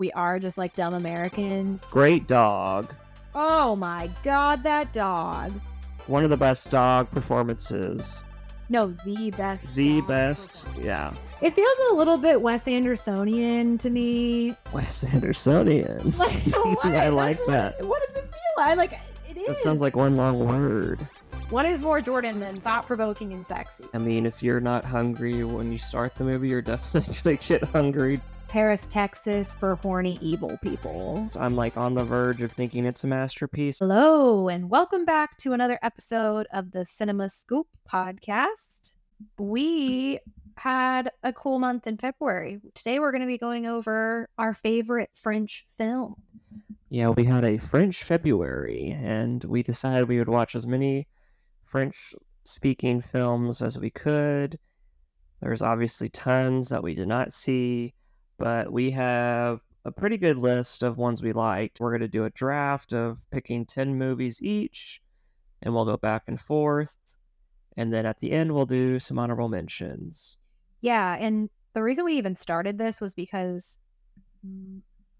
We are just like dumb Americans. Great dog. Oh my god, that dog. One of the best dog performances. No, the best. The dog best, performance. yeah. It feels a little bit Wes Andersonian to me. Wes Andersonian. Like, what? I like That's that. What does it feel like? Like, it is. That sounds like one long word. What is more Jordan than thought-provoking and sexy? I mean, if you're not hungry when you start the movie, you're definitely gonna get hungry. Paris, Texas for horny evil people. I'm like on the verge of thinking it's a masterpiece. Hello, and welcome back to another episode of the Cinema Scoop podcast. We had a cool month in February. Today we're going to be going over our favorite French films. Yeah, we had a French February, and we decided we would watch as many French-speaking films as we could. There's obviously tons that we did not see, but we have a pretty good list of ones we liked. We're going to do a draft of picking 10 movies each, and we'll go back and forth. And then at the end, we'll do some honorable mentions. Yeah, and the reason we even started this was because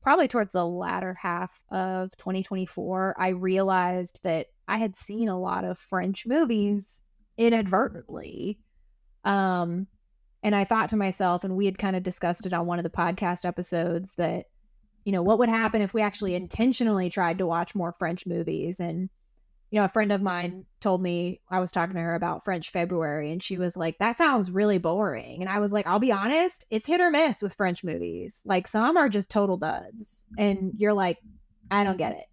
probably towards the latter half of 2024, I realized that I had seen a lot of French movies inadvertently. And I thought to myself, and we had kind of discussed it on one of the podcast episodes, that, you know, what would happen if we actually intentionally tried to watch more French movies? And, you know, a friend of mine told me, I was talking to her about French February, and she was like, that sounds really boring. And I was like, I'll be honest, it's hit or miss with French movies. Like, some are just total duds. And you're like, I don't get it.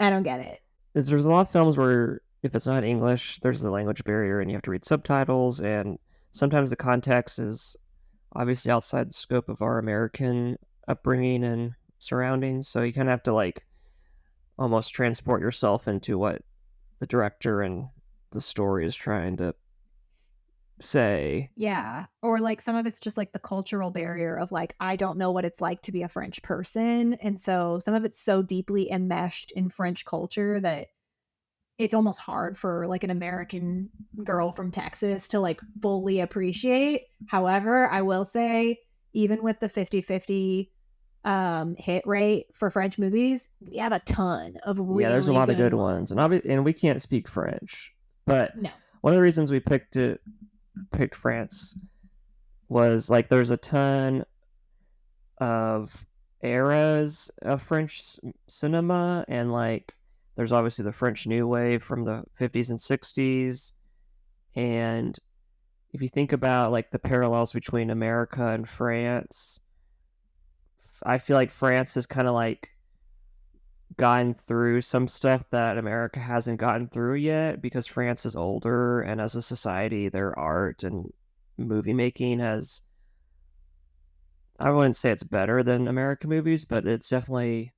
I don't get it. There's a lot of films where if it's not English, there's the language barrier and you have to read subtitles, and sometimes the context is obviously outside the scope of our American upbringing and surroundings, so you kind of have to like almost transport yourself into what the director and the story is trying to say. Yeah. Or like some of it's just like the cultural barrier of like, I don't know what it's like to be a French person. And so some of it's so deeply enmeshed in French culture that it's almost hard for like an American girl from Texas to like fully appreciate. However, I will say, even with the 50-50 hit rate for French movies, we have a ton of really there's a lot of good ones. And we can't speak French, but no. One of the reasons we picked France was like there's a ton of eras of French cinema, and like there's obviously the French New Wave from the 50s and 60s, and if you think about like the parallels between America and France, I feel like France has kind of like gotten through some stuff that America hasn't gotten through yet, because France is older, and as a society their art and movie making has, I wouldn't say it's better than American movies, but it's definitely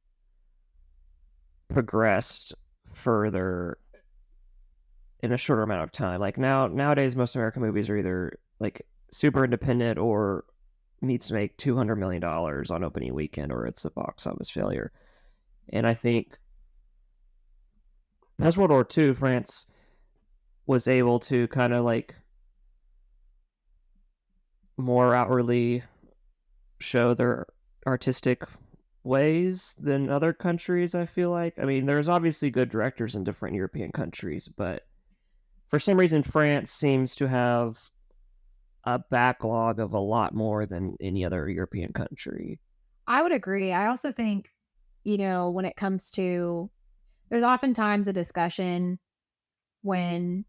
progressed further in a shorter amount of time. Like nowadays most American movies are either like super independent or needs to make $200 million on opening weekend, or it's a box office failure. And I think post World War II, France was able to kind of like more outwardly show their artistic ways than other countries, I feel like. I mean, there's obviously good directors in different European countries, but for some reason France seems to have a backlog of a lot more than any other European country. I would agree. I also think, you know, when it comes to, there's oftentimes a discussion when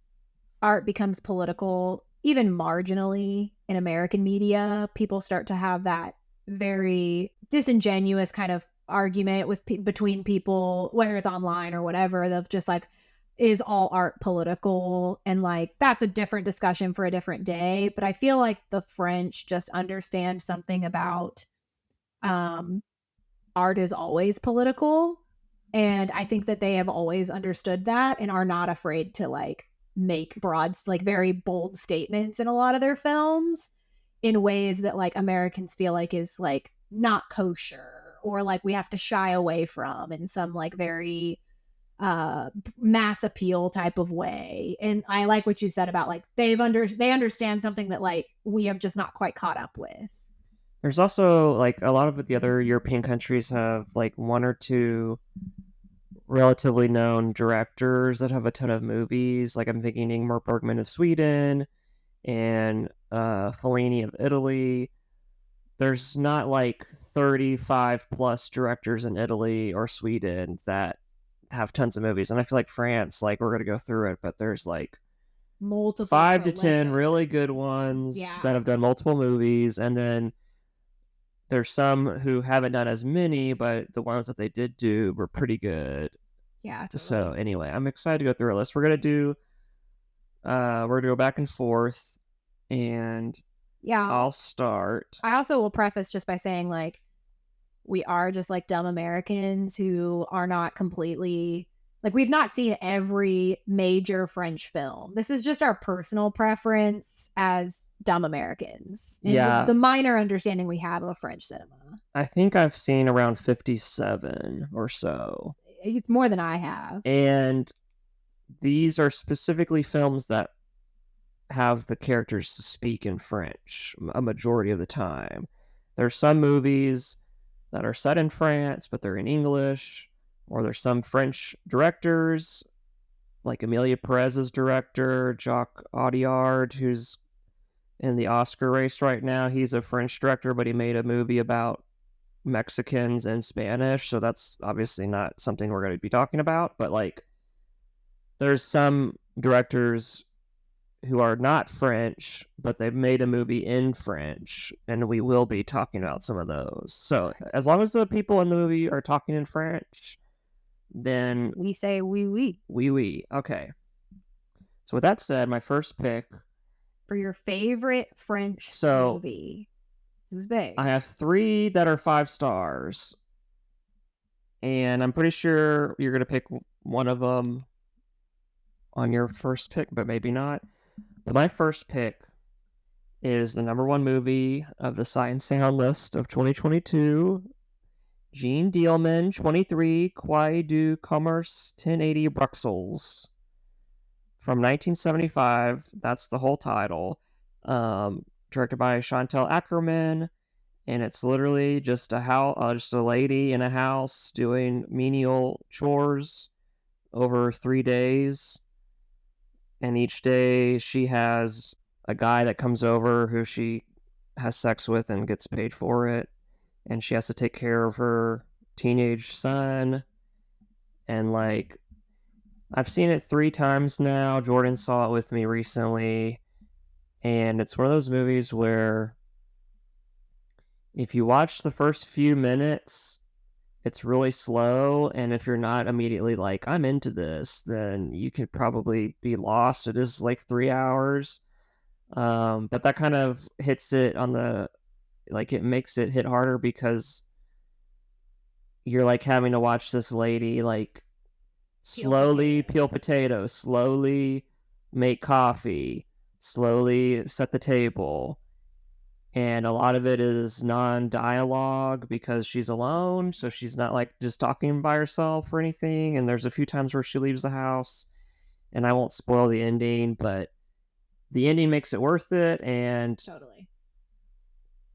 art becomes political, even marginally in American media, people start to have that very disingenuous kind of argument with between people, whether it's online or whatever, of just like, is all art political? And like, that's a different discussion for a different day. But I feel like the French just understand something about art is always political. And I think that they have always understood that and are not afraid to like make broad, like very bold statements in a lot of their films in ways that like Americans feel like is like not kosher, or like we have to shy away from in some like very mass appeal type of way. And I like what you said about like they understand something that like we have just not quite caught up with. There's also like a lot of the other European countries have like one or two relatively known directors that have a ton of movies. Like I'm thinking Ingmar Bergman of Sweden and Fellini of Italy. There's not like 35 plus directors in Italy or Sweden that have tons of movies. And I feel like France, like we're going to go through it, but there's like Multiple 5 to 10 prolific. really good ones Yeah. that have done multiple movies. And then there's some who haven't done as many, but the ones that they did do were pretty good. Yeah, So totally. anyway, I'm excited to go through our list. We're gonna go back and forth, and Yeah. I'll start. I also will preface just by saying, like, we are just like dumb Americans who are not completely like we've not seen every major French film. This is just our personal preference as dumb Americans and Yeah, the minor understanding we have of French cinema. I think I've seen around 57 or so, It's more than I have. and these are specifically films that have the characters to speak in French a majority of the time. There's some movies that are set in France, but they're in English, or there's some French directors, like Emilia Perez's director, Jacques Audiard, who's in the Oscar race right now. He's a French director, but he made a movie about Mexicans in Spanish, so that's obviously not something we're going to be talking about, but like there's some directors who are not French, but they've made a movie in French, and we will be talking about some of those. So Correct. as long as the people in the movie are talking in French, then We say oui oui. oui. Okay. So with that said, my first pick. For your favorite French So movie. This is big. I have 3 that are 5 stars, and I'm pretty sure you're gonna pick one of them on your first pick, but maybe not. But my first pick is the number 1 movie of the Sight and Sound list of 2022. Jean Dielman, 23, Quai du Commerce, 1080 Bruxelles. From 1975, that's the whole title. Directed by Chantal Akerman, and it's literally just just a lady in a house doing menial chores over 3 days, and each day she has a guy that comes over who she has sex with and gets paid for it, and she has to take care of her teenage son. And like, I've seen it 3 times now. Jordan saw it with me recently, and it's one of those movies where if you watch the first few minutes, it's really slow, and if you're not immediately like, I'm into this, then you could probably be lost. It is like 3 hours. But that kind of hits it on the like, it makes it hit harder because you're like having to watch this lady like slowly peel potatoes, slowly make coffee, slowly set the table. And a lot of it is non-dialogue because she's alone, so she's not like just talking by herself or anything. And there's a few times where she leaves the house, and I won't spoil the ending, but the ending makes it worth it. And Totally.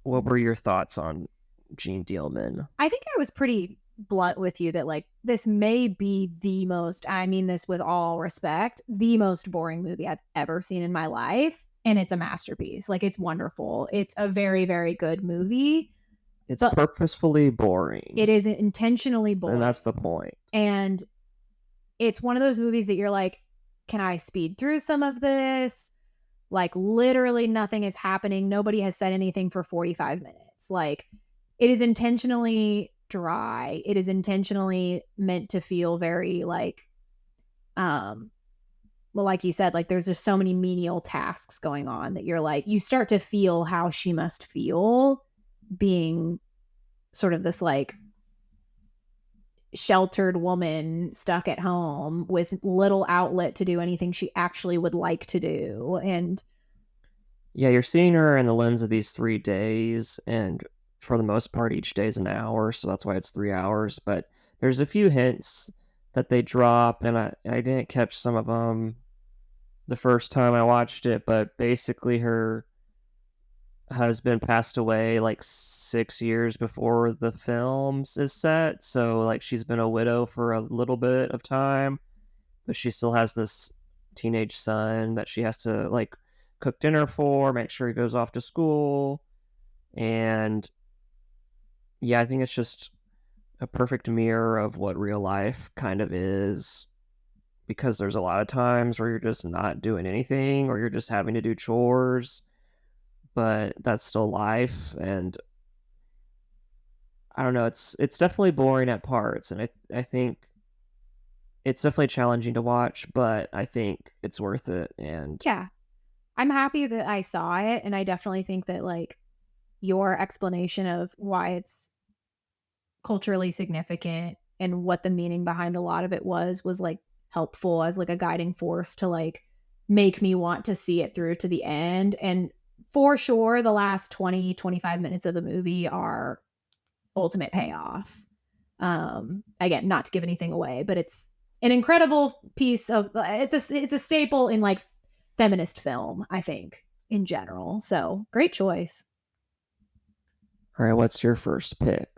what were your thoughts on Jean Dielman? I think I was pretty blunt with you that like this may be the most, I mean this with all respect, the most boring movie I've ever seen in my life. And it's a masterpiece. Like it's wonderful. It's a very, very good movie. It's But purposefully boring. it is intentionally boring. And that's the point. And it's one of those movies that you're like, can I speed through some of this? Like literally nothing is happening. Nobody has said anything for 45 minutes. Like it is intentionally dry. It is intentionally meant to feel very like well, like you said, like there's just so many menial tasks going on that you're like, you start to feel how she must feel being sort of this like sheltered woman stuck at home with little outlet to do anything she actually would like to do. And yeah, you're seeing her in the lens of these 3 days, and for the most part, each day is an hour, so that's why it's 3 hours. But there's a few hints that they drop, and I didn't catch some of them the first time I watched it, but basically husband passed away like 6 years before the films is set, so like she's been a widow for a little bit of time, but she still has this teenage son that she has to like cook dinner for, make sure he goes off to school, and yeah, I think it's just a perfect mirror of what real life kind of is, because there's a lot of times where you're just not doing anything or you're just having to do chores, but that's still life. And I don't know, it's definitely boring at parts, and I think it's definitely challenging to watch, but I think it's worth it. And Yeah. I'm happy that I saw it, and I definitely think that, like, your explanation of why it's culturally significant and what the meaning behind a lot of it was, like, helpful as, like, a guiding force to, like, make me want to see it through to the end, and for sure, the last 20, 25 minutes of the movie are ultimate payoff. Again, not to give anything away, but it's an incredible piece of it's a staple in, like, feminist film, I think, in general, so great choice. all right, what's your first pick?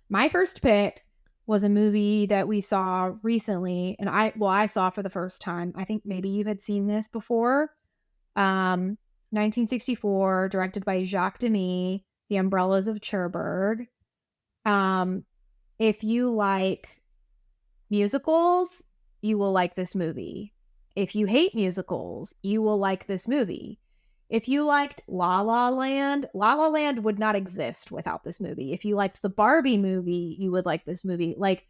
My first pick was a movie that we saw recently, and I saw for the first time. I think maybe you had seen this before. 1964, directed by Jacques Demy, The Umbrellas of Cherbourg. Um, if you like musicals, you will like this movie. If you hate musicals, you will like this movie. If you liked La La Land would not exist without this movie. If you liked the Barbie movie, you would like this movie. Like,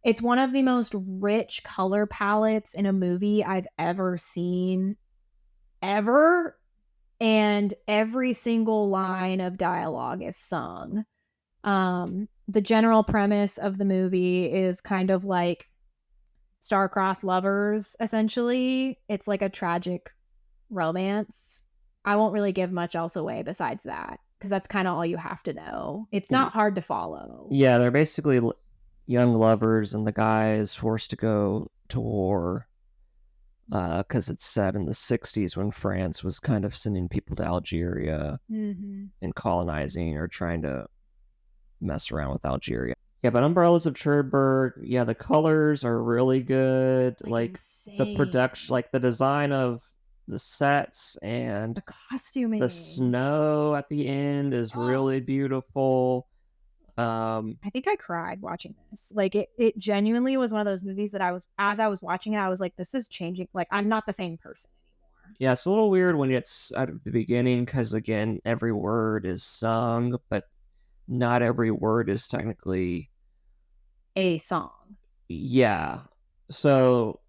it's one of the most rich color palettes in a movie I've ever seen, ever. And every single line of dialogue is sung. The general premise of the movie is kind of like star-crossed lovers, essentially. It's like a tragic romance. I won't really give much else away besides that, because that's kind of all you have to know. It's not hard to follow. Yeah, they're basically young lovers, and the guy is forced to go to war because it's set in the 60s when France was kind of sending people to Algeria Mm-hmm. and colonizing or trying to mess around with Algeria. Yeah, but Umbrellas of Cherbourg, yeah, the colors are really good. Like, Like the insane. production, like the design of the sets and The the costuming. snow at the end is Oh, really beautiful. Um, I think I cried watching this. Like, it genuinely was one of those movies that as I was watching it, I was like, this is changing. Like, I'm not the same person anymore. yeah, it's a little weird when it's at the beginning because again, every word is sung, but not every word is technically A song. yeah. So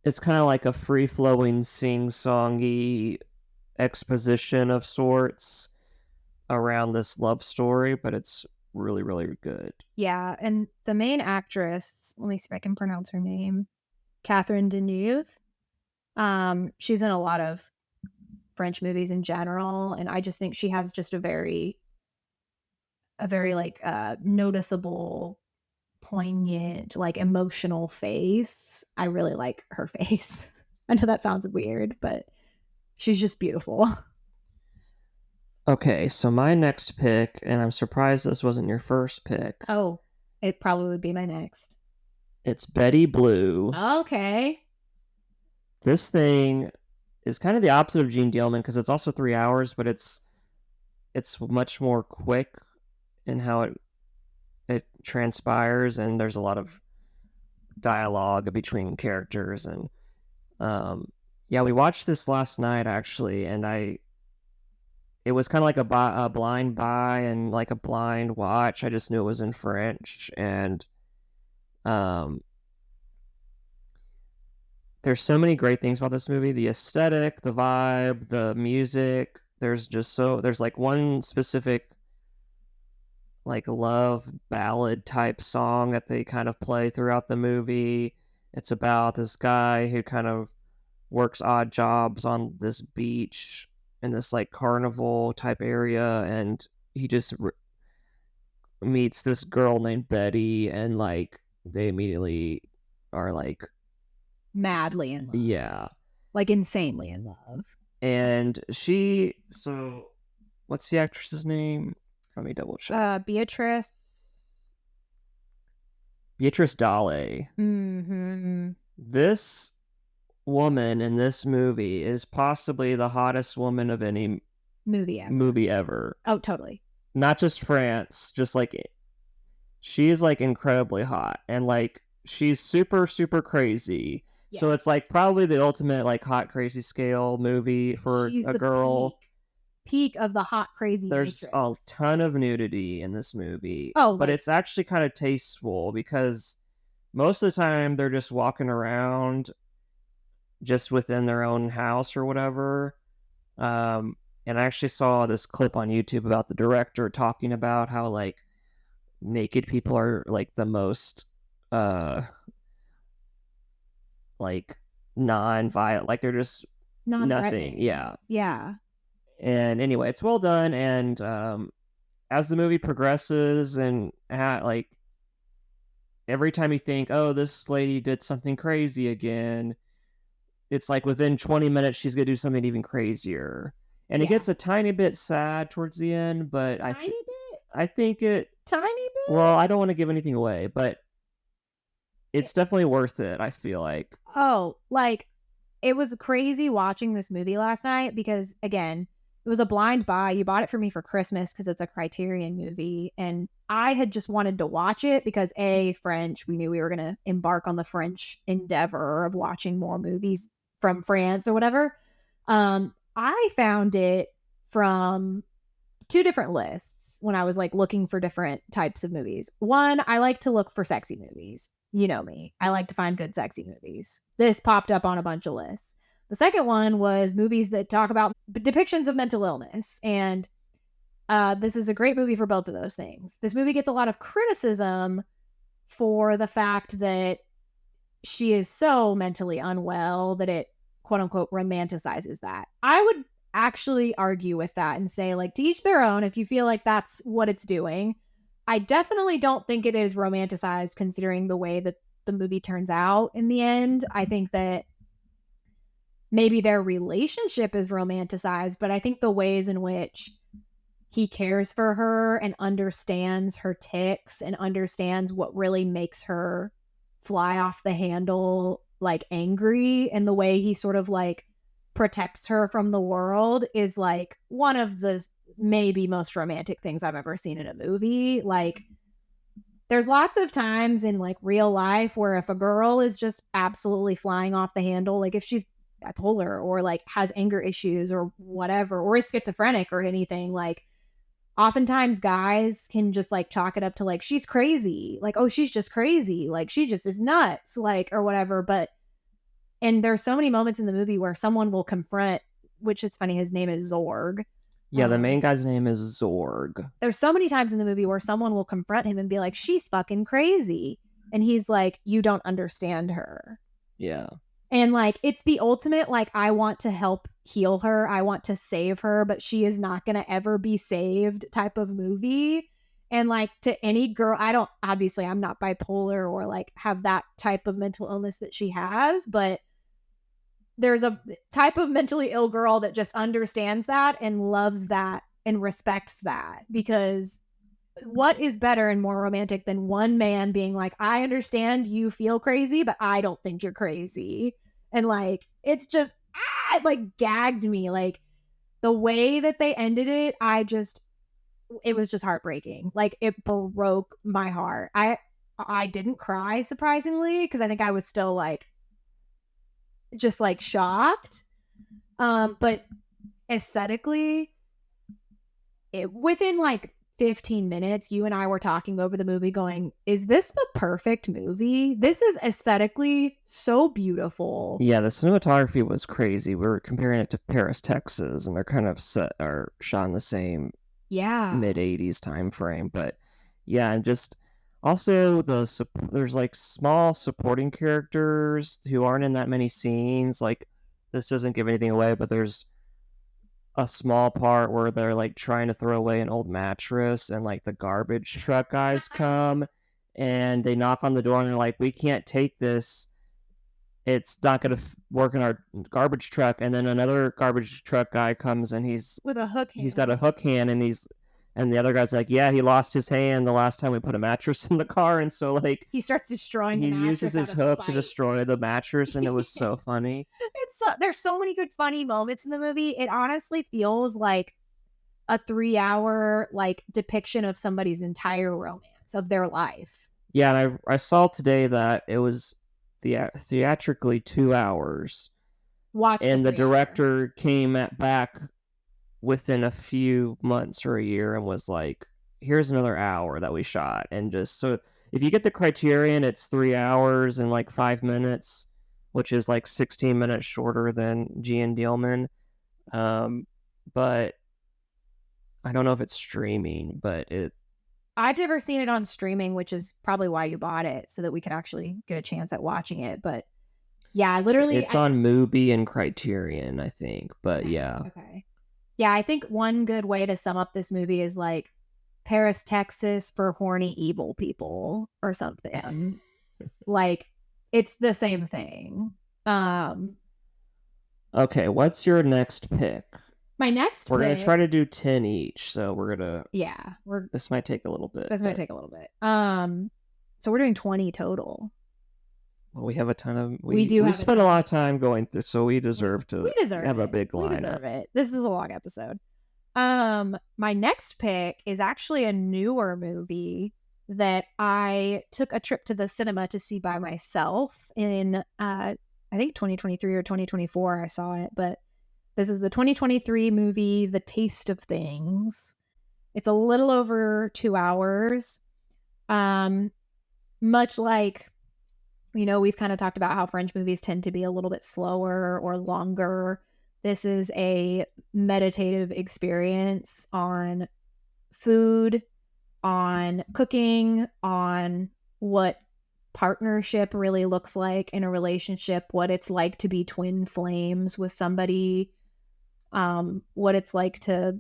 it's kind of like a free flowing sing songy exposition of sorts around this love story, but it's really, really good. Yeah, and the main actress, let me see if I can pronounce her name, Catherine Deneuve. She's in a lot of French movies in general, and I just think she has just a very like noticeable, poignant, like emotional face. I really like her face. I know that sounds weird, but she's just beautiful. Okay, so my next pick, and I'm surprised this wasn't your first pick, Oh, it probably would be my next. it's Betty Blue. Okay. This thing is kind of the opposite of Gene Dealman because it's also 3 hours, but it's much more quick in how it transpires, and there's a lot of dialogue between characters. And yeah, we watched this last night actually, and I it was kind of like a blind buy and like a blind watch. I just knew it was in French, and um, there's so many great things about this movie: the aesthetic, the vibe, the music. There's like one specific like love ballad type song that they kind of play throughout the movie. It's about this guy who kind of works odd jobs on this beach in this like carnival type area, and he just meets this girl named Betty, and like they immediately are like, Madly in love. yeah. Like insanely in love. And she, so what's the actress's name? Let me double check. Beatrice Dalle. Mm-hmm. This woman in this movie is possibly the hottest woman of any movie ever. Oh, totally. Not just France, just like she is like incredibly hot, and like she's super super crazy. Yes. So it's like probably the ultimate like hot crazy scale movie for she's a girl. Peak of the hot crazy. There's Matrix. A ton of nudity in this movie. Oh, but it's actually kind of tasteful because most of the time they're just walking around just within their own house or whatever. And I actually saw this clip on YouTube about the director talking about how like naked people are like the most like non-violent, like they're just nothing. Yeah. And anyway, it's well done, and as the movie progresses and like every time you think, oh, this lady did something crazy again, it's like within 20 minutes she's gonna do something even crazier. And it gets a tiny bit sad towards the end, but I think it tiny bit. Well, I don't want to give anything away, but it's definitely worth it, I feel like. Oh, like it was crazy watching this movie last night because again, it was a blind buy. You bought it for me for Christmas because it's a Criterion movie. And I had just wanted to watch it because French, we knew we were going to embark on the French endeavor of watching more movies from France or whatever. I found it from two different lists when I was like looking for different types of movies. One, I like to look for sexy movies. You know me. I like to find good sexy movies. This popped up on a bunch of lists. The second one was movies that talk about depictions of mental illness. And this is a great movie for both of those things. This movie gets a lot of criticism for the fact that she is so mentally unwell that it, quote unquote, romanticizes that. I would actually argue with that and say, like, to each their own if you feel like that's what it's doing. I definitely don't think it is romanticized considering the way that the movie turns out in the end. I think that maybe their relationship is romanticized, but I think the ways in which he cares for her and understands her tics and understands what really makes her fly off the handle, like angry, and the way he sort of like protects her from the world is like one of the maybe most romantic things I've ever seen in a movie. Like there's lots of times in like real life where if a girl is just absolutely flying off the handle, like if she's bipolar or like has anger issues or whatever, or is schizophrenic or anything, like oftentimes guys can just like chalk it up to like she's crazy, like oh she's just crazy, like she just is nuts, like or whatever. But and there's so many moments in the movie where someone will confront, which is funny, his name is Zorg. Yeah, the main guy's name is Zorg. There's so many times in the movie where someone will confront him and be like, she's fucking crazy. And he's like, you don't understand her. Yeah. And like, it's the ultimate, like, I want to help heal her. I want to save her, but she is not going to ever be saved type of movie. And like to any girl, obviously I'm not bipolar or like have that type of mental illness that she has, but there's a type of mentally ill girl that just understands that and loves that and respects that, because what is better and more romantic than one man being like, I understand you feel crazy, but I don't think you're crazy. And like, it's just, it like gagged me. Like the way that they ended it, it was just heartbreaking. Like it broke my heart. I didn't cry surprisingly, because I think I was still like, just like shocked. But aesthetically, within like 15 minutes, you and I were talking over the movie going, is this the perfect movie? This is aesthetically so beautiful. Yeah, the cinematography was crazy. We were comparing it to Paris, Texas, and they're kind of shot in the same mid 80s time frame. But yeah, and just also there's like small supporting characters who aren't in that many scenes. Like this doesn't give anything away, but there's a small part where they're like trying to throw away an old mattress, and like the garbage truck guys come and they knock on the door and they're like, we can't take this it's not going to work in our garbage truck. And then another garbage truck guy comes and With a hook he's got a hand. hook hand, and the other guy's like, yeah, he lost his hand the last time we put a mattress in the car. And so like He starts destroying he the uses mattress out his of hook to spite. destroy the mattress, and it was so funny. There's so many good funny moments in the movie. It honestly feels like a 3-hour like depiction of somebody's entire romance of their life. Yeah, and I saw today that it was theatrically 2 hours, Watched a and the 3-hour. director came back within a few months or a year and was like, here's another hour that we shot. And just so if you get the Criterion, it's 3 hours and like 5 minutes, which is like 16 minutes shorter than Gian Dielman. But I don't know if it's streaming, but I've never seen it on streaming, which is probably why you bought it, so that we could actually get a chance at watching it. But yeah, literally, it's on Mubi and Criterion, I think. But nice. yeah. Okay. Yeah, I think one good way to sum up this movie is like Paris, Texas for horny evil people or something. Like it's the same thing. Um Okay, what's your next pick? my next We're gonna pick, try to do 10 each, so we're gonna. yeah, This might take a little bit. this might take a little bit. So we're doing 20 total. Well, we have a ton of. We do We have spent a lot of time going through, so we deserve to we deserve have it. a big We lineup. deserve it. This is a long episode. My next pick is actually a newer movie that I took a trip to the cinema to see by myself in I think 2023 or 2024 I saw it, but this is the 2023 movie The Taste of Things. It's a little over 2 hours. Much like, we've kind of talked about how French movies tend to be a little bit slower or longer. This is a meditative experience on food, on cooking, on what partnership really looks like in a relationship, what it's like to be twin flames with somebody, what it's like to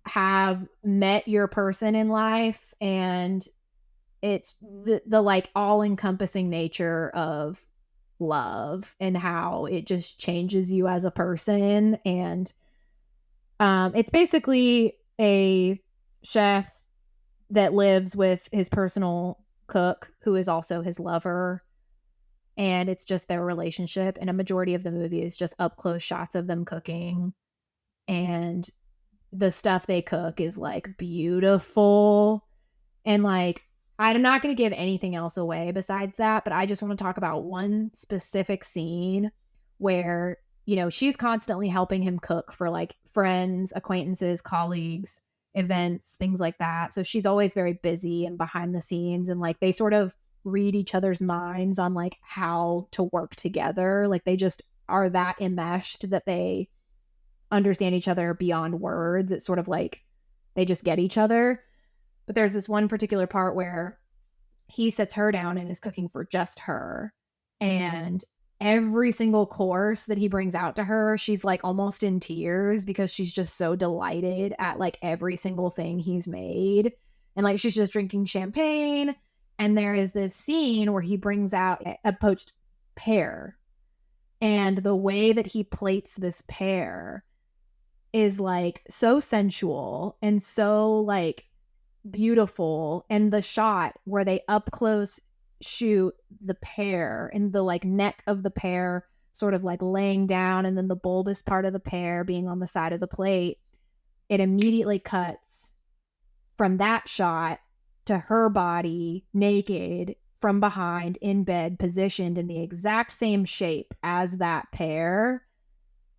have met your person in life, and it's the like all-encompassing nature of love and how it just changes you as a person. And it's basically a chef that lives with his personal cook who is also his lover, and it's just their relationship, and a majority of the movie is just up close shots of them cooking, and the stuff they cook is like beautiful. And like, I'm not going to give anything else away besides that, but I just want to talk about one specific scene where, she's constantly helping him cook for like friends, acquaintances, colleagues, events, things like that. So she's always very busy and behind the scenes, and like they sort of read each other's minds on like how to work together. Like they just are that enmeshed that they understand each other beyond words. It's sort of like they just get each other. But there's this one particular part where he sits her down and is cooking for just her. And every single course that he brings out to her, she's like almost in tears because she's just so delighted at like every single thing he's made. And like she's just drinking champagne. And there is this scene where he brings out a poached pear. And the way that he plates this pear is like so sensual and so like beautiful. And the shot where they up close shoot the pear and the like neck of the pear sort of like laying down, and then the bulbous part of the pear being on the side of the plate, it immediately cuts from that shot to her body naked from behind in bed, positioned in the exact same shape as that pear.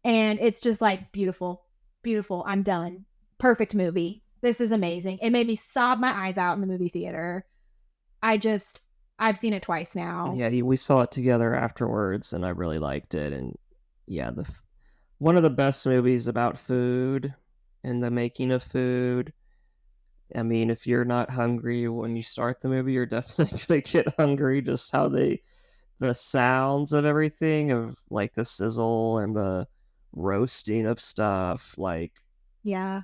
And it's just like beautiful, beautiful. I'm done. Perfect movie. This is amazing. It made me sob my eyes out in the movie theater. I've seen it twice now. Yeah, we saw it together afterwards, and I really liked it. And yeah, one of the best movies about food and the making of food. I mean, if you're not hungry when you start the movie, you're definitely gonna get hungry. Just how the sounds of everything, of like the sizzle and the roasting of stuff, like Yeah.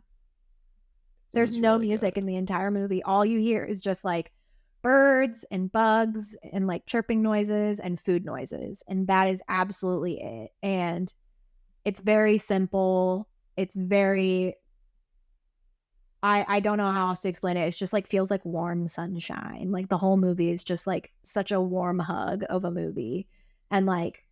There's no really music good. in the entire movie. All you hear is just like birds and bugs and like chirping noises and food noises. And that is absolutely it. And it's very simple. It's very, I don't know how else to explain it. It's just like feels like warm sunshine. Like the whole movie is just like such a warm hug of a movie. And like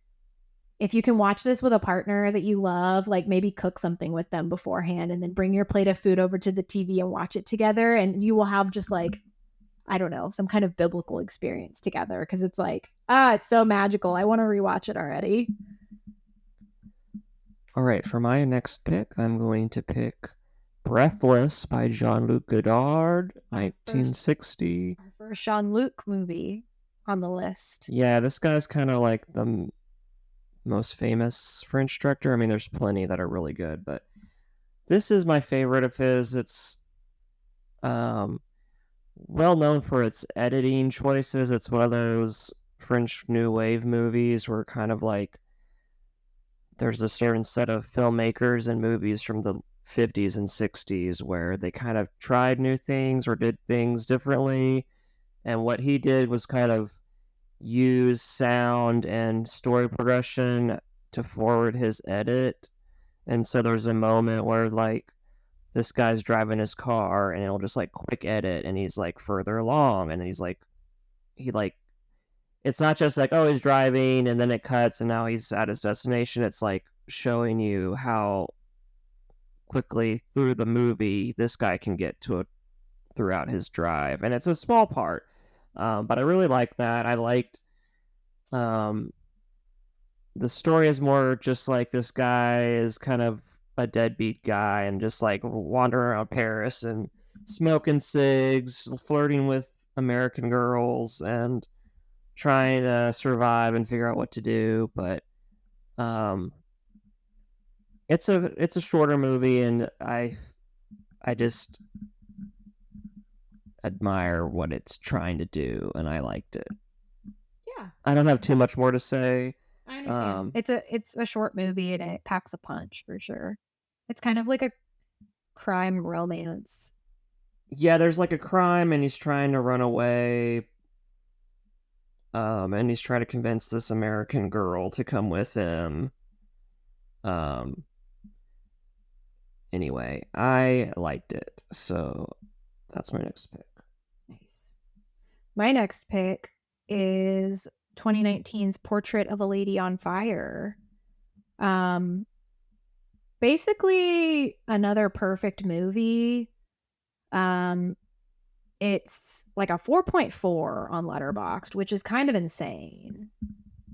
if you can watch this with a partner that you love, like maybe cook something with them beforehand and then bring your plate of food over to the TV and watch it together, and you will have just like, I don't know, some kind of biblical experience together, because it's like, it's so magical. I want to rewatch it already. All right, for my next pick, I'm going to pick Breathless by Jean-Luc Godard, 1960. Our first Jean-Luc movie on the list. Yeah, this guy's kind of like the most famous French director. I mean, there's plenty that are really good, but this is my favorite of his. It's well known for its editing choices. It's one of those French New Wave movies where kind of like there's a certain set of filmmakers and movies from the 50s and 60s where they kind of tried new things or did things differently. And what he did was kind of use sound and story progression to forward his edit. And so there's a moment where like this guy's driving his car and it'll just like quick edit and he's like further along and then it's not just like, oh, he's driving and then it cuts and now he's at his destination. It's like showing you how quickly through the movie this guy can get to it throughout his drive. And it's a small part, but I really like that. I liked the story is more just like this guy is kind of a deadbeat guy and just like wandering around Paris and smoking cigs, flirting with American girls, and trying to survive and figure out what to do. But it's a shorter movie, and I just admire what it's trying to do, and I liked it. Yeah, I don't have too much more to say. I understand. It's a short movie and it packs a punch for sure. It's kind of like a crime romance. Yeah, there's like a crime, and he's trying to run away. And he's trying to convince this American girl to come with him. Anyway, I liked it, so that's my next pick. Nice. My next pick is 2019's Portrait of a Lady on Fire. Basically another perfect movie. It's like a 4.4 on Letterboxd, which is kind of insane.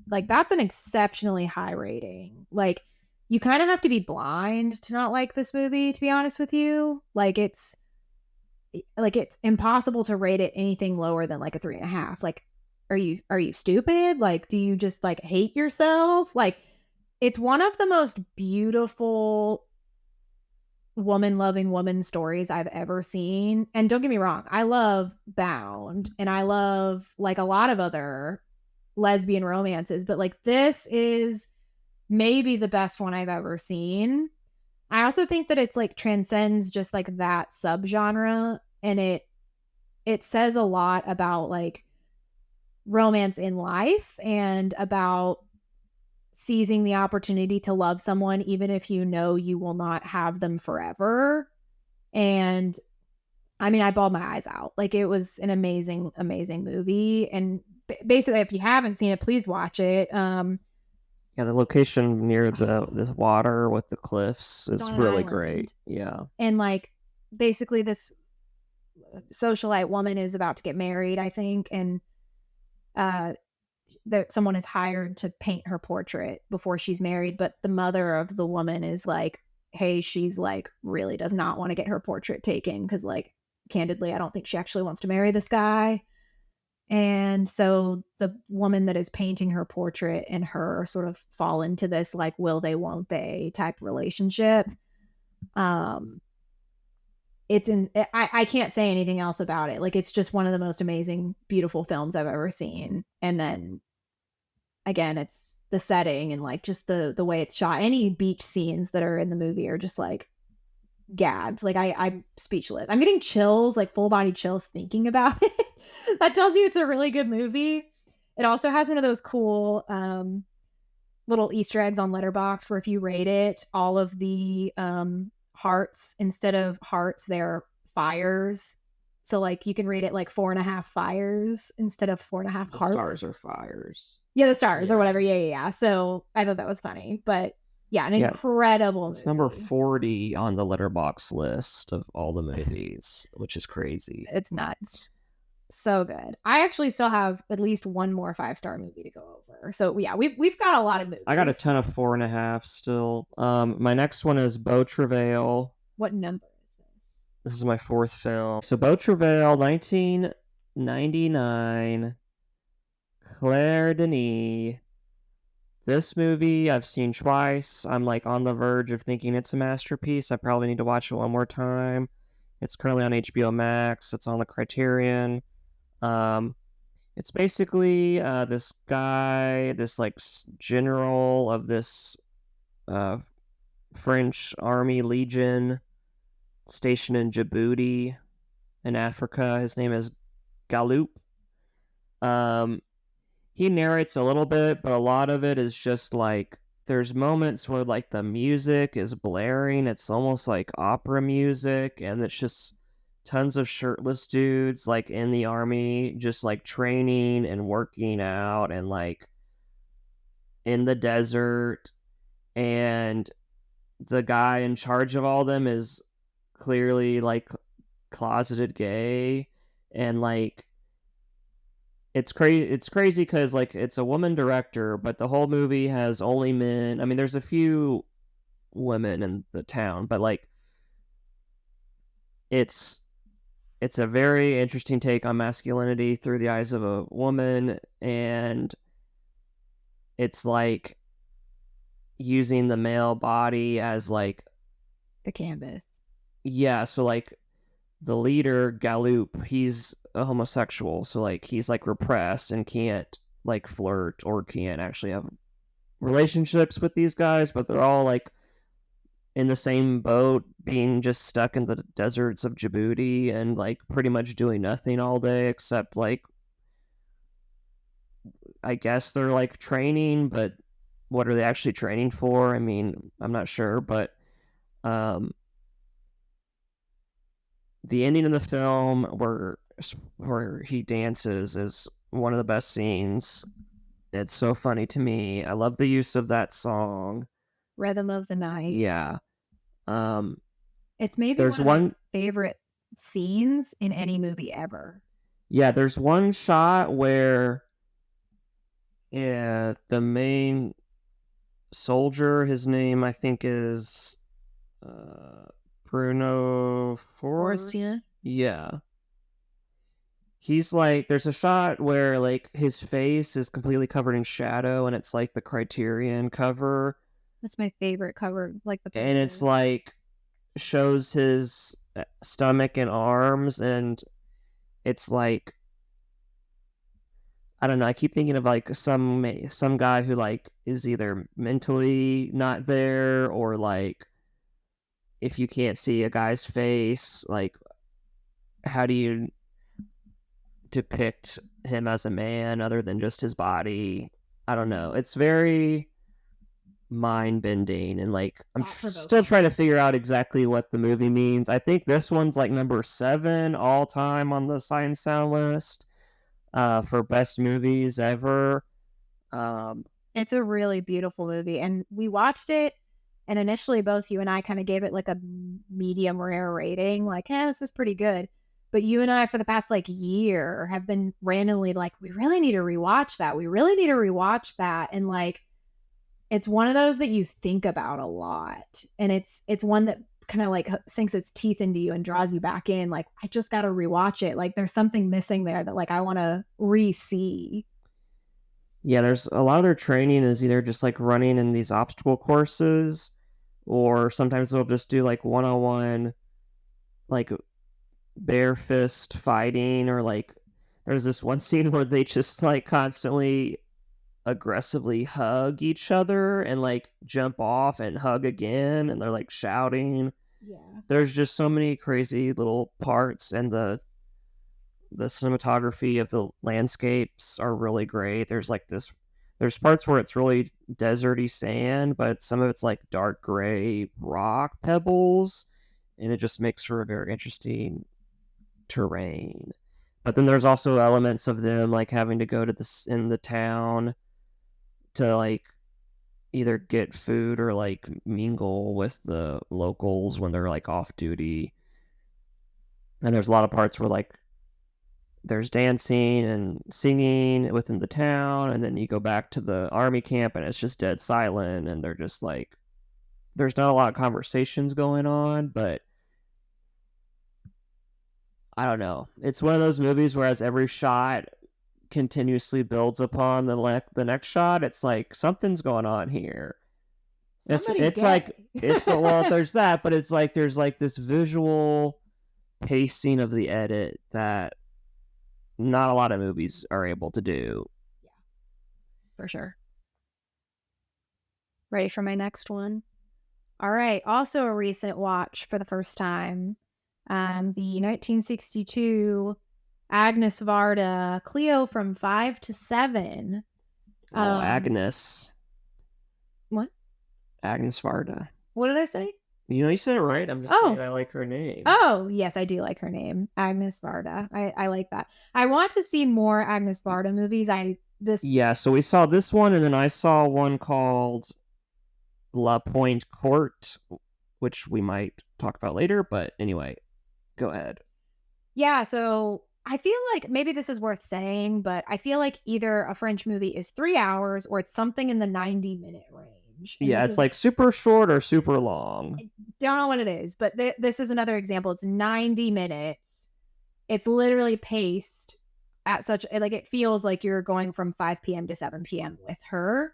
Like that's an exceptionally high rating. Like you kind of have to be blind to not like this movie, to be honest with you. It's impossible to rate it anything lower than like a 3.5. Like, are you stupid? Like, do you just like hate yourself? Like, it's one of the most beautiful woman loving woman stories I've ever seen. And don't get me wrong, I love Bound and I love like a lot of other lesbian romances, but like this is maybe the best one I've ever seen. I also think that it's like transcends just like that subgenre, and it says a lot about like romance in life and about seizing the opportunity to love someone even if you know you will not have them forever. And I mean, I bawled my eyes out. Like it was an amazing movie, and basically if you haven't seen it, please watch it. Yeah, the location near this water with the cliffs is really island. Great. Yeah. And like basically this socialite woman is about to get married, I think, and that someone is hired to paint her portrait before she's married, but the mother of the woman is like, hey, she's like really does not want to get her portrait taken because like candidly I don't think she actually wants to marry this guy. And so the woman that is painting her portrait and her sort of fall into this like will they won't they type relationship. I can't say anything else about it. Like it's just one of the most amazing beautiful films I've ever seen. And then again, it's the setting and like just the way it's shot. Any beach scenes that are in the movie are just like gagged. Like I'm speechless. I'm getting chills, like full body chills thinking about it. That tells you it's a really good movie. It also has one of those cool little Easter eggs on Letterboxd where if you rate it, all of the hearts, instead of hearts, they're fires. So like you can rate it like 4.5 fires instead of 4.5 The hearts. stars are fires. Yeah, the stars or Yeah. whatever. Yeah. So I thought that was funny. But yeah, an Yeah, incredible it's movie. number 40 on the Letterboxd list of all the movies, which is crazy. It's nuts. So good. I actually still have at least one more 5-star movie to go over. So yeah, we've got a lot of movies. I got a ton of 4.5 still. My next one is Beau Travail. What number is this? This is my 4th film. So Beau Travail, 1999. Claire Denis. This movie I've seen twice. I'm like on the verge of thinking it's a masterpiece. I probably need to watch it one more time. It's currently on HBO Max. It's on the Criterion. It's basically this guy, this like general of this French army legion stationed in Djibouti in Africa. His name is Galoup. He narrates a little bit, but a lot of it is just like there's moments where like the music is blaring. It's almost like opera music, and it's just tons of shirtless dudes like in the army, just like training and working out and like in the desert. And the guy in charge of all of them is clearly like closeted gay, and like it's crazy because like it's a woman director, but the whole movie has only men. I mean, there's a few women in the town, but like it's a very interesting take on masculinity through the eyes of a woman, and it's like using the male body as like The canvas. yeah, so like the leader Galoup, he's a homosexual, so like he's like repressed and can't like flirt or can't actually have relationships with these guys, but they're all like in the same boat, being just stuck in the deserts of Djibouti and like pretty much doing nothing all day except like I guess they're like training, but what are they actually training for? I mean, I'm not sure, but um the ending of the film where he dances is one of the best scenes. It's so funny to me. I love the use of that song. Rhythm of the Night. Yeah. It's maybe There's one of my one favorite scenes in any movie ever. Yeah, there's one shot where the main soldier, his name I think is Bruno Forestier? Yeah. He's like, there's a shot where like his face is completely covered in shadow, and it's like the Criterion cover, That's my favorite cover, like the and it's poster. like shows his stomach and arms, and it's like I don't know. I keep thinking of like some guy who like is either mentally not there, or like if you can't see a guy's face, like how do you depict him as a man other than just his body? I don't know. It's very mind bending, and like I'm still trying to figure out exactly what the movie means. I think this one's like number 7 all time on the Sight and Sound list for best movies ever. It's a really beautiful movie, and we watched it, and initially both you and I kind of gave it like a medium rare rating, like, this is pretty good. But you and I, for the past like year, have been randomly like, we really need to rewatch that. We really need to rewatch that. And like, it's one of those that you think about a lot. And it's one that kind of like sinks its teeth into you and draws you back in. Like, I just got to rewatch it. Like, there's something missing there that like I want to re-see. Yeah, there's a lot of their training is either just like running in these obstacle courses, or sometimes they'll just do like one-on-one, like bare fist fighting, or like there's this one scene where they just like constantly aggressively hug each other and like jump off and hug again, and they're like shouting. Yeah. There's just so many crazy little parts, and the the cinematography of the landscapes are really great. There's parts where it's really deserty sand, but some of it's like dark gray rock pebbles, and it just makes for a very interesting terrain. But then there's also elements of them like having to go to this in the town to like either get food or like mingle with the locals when they're like off duty. And there's a lot of parts where like there's dancing and singing within the town, and then you go back to the army camp and it's just dead silent, and they're just like, there's not a lot of conversations going on, but I don't know. It's one of those movies where as every shot continuously builds upon the next shot, it's like something's going on here. Somebody's It's gay. like it's well, there's that, but it's like there's like this visual pacing of the edit that not a lot of movies are able to do. Yeah, for sure. Ready for my next one? All right. Also a recent watch for the first time. The 1962 Agnes Varda Cleo from 5 to 7. Oh, Agnes. What? Agnes Varda. What did I say? You know, you said it right. I'm just saying I like her name. Oh, yes, I do like her name. Agnes Varda. I like that. I want to see more Agnes Varda movies. Yeah, so we saw this one, and then I saw one called La Pointe Court, which we might talk about later, but anyway, go ahead. Yeah, so I feel like maybe this is worth saying, but I feel like either a French movie is 3 hours or it's something in the 90-minute range. And yeah, it's like super short or super long. I don't know what it is, but this is another example. It's 90 minutes. It's literally paced at such, like, it feels like you're going from 5 p.m. to 7 p.m. with her.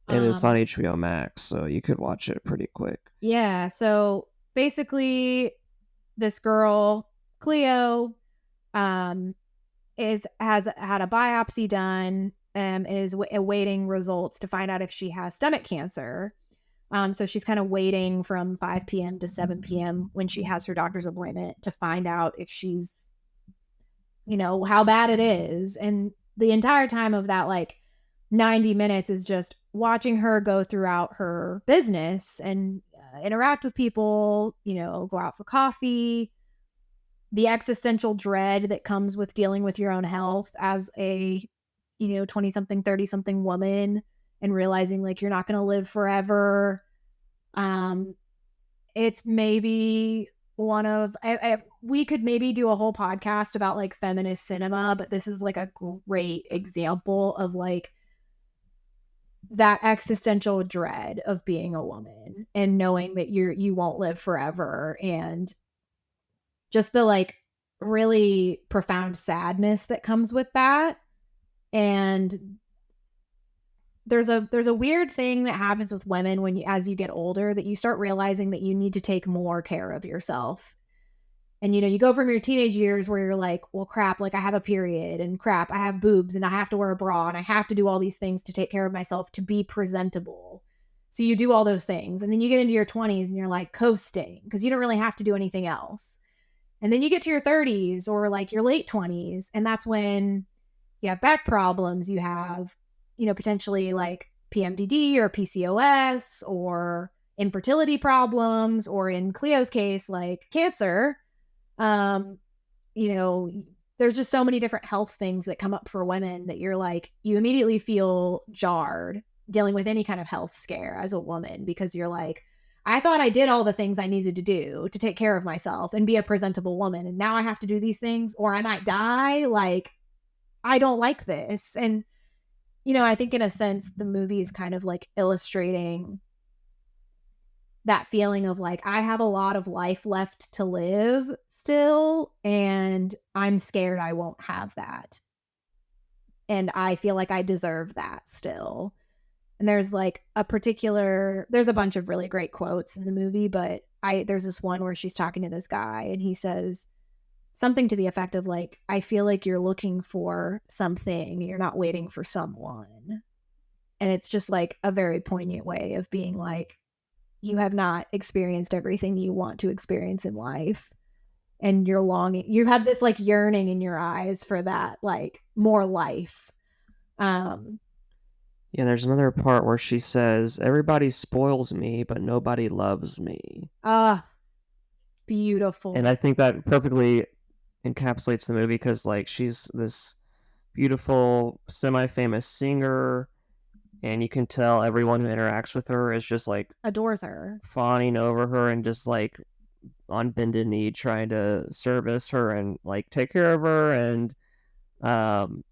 And it's on HBO Max, so you could watch it pretty quick. Yeah, so basically this girl, Cleo, has had a biopsy done and is awaiting results to find out if she has stomach cancer. So she's kind of waiting from 5 p.m. to 7 p.m. when she has her doctor's appointment to find out if she's, how bad it is. And the entire time of that, like 90 minutes is just watching her go throughout her business and interact with people, go out for coffee, the existential dread that comes with dealing with your own health as a 20 something 30 something woman and realizing like you're not going to live forever. It's maybe one of we could maybe do a whole podcast about like feminist cinema, but this is like a great example of like that existential dread of being a woman and knowing that you won't live forever, and just the like really profound sadness that comes with that. And there's a weird thing that happens with women when as you get older, that you start realizing that you need to take more care of yourself. And you go from your teenage years where you're like, well, crap, like I have a period, and crap, I have boobs, and I have to wear a bra, and I have to do all these things to take care of myself to be presentable. So you do all those things, and then you get into your 20s and you're like coasting because you don't really have to do anything else. And then you get to your 30s or like your late 20s, and that's when you have back problems, you have, potentially like PMDD or PCOS or infertility problems, or in Cleo's case, like cancer. There's just so many different health things that come up for women that you're like, you immediately feel jarred dealing with any kind of health scare as a woman, because you're like, I thought I did all the things I needed to do to take care of myself and be a presentable woman, and now I have to do these things or I might die. Like, I don't like this. And, I think in a sense, the movie is kind of like illustrating that feeling of like, I have a lot of life left to live still, and I'm scared I won't have that. And I feel like I deserve that still. And there's like there's a bunch of really great quotes in the movie, but there's this one where she's talking to this guy and he says something to the effect of like, I feel like you're looking for something, you're not waiting for someone. And it's just like a very poignant way of being like, you have not experienced everything you want to experience in life. and you're longing. You have this like yearning in your eyes for that, like more life. Um, Yeah, there's another part where she says, "Everybody spoils me, but nobody loves me." ah, And I beautiful. think that perfectly encapsulates the movie because, like, she's this beautiful, semi famous singer, and you can tell everyone who interacts with her is just like Adores her. fawning over her and just like on bended knee trying to service her and like take care of her. And um,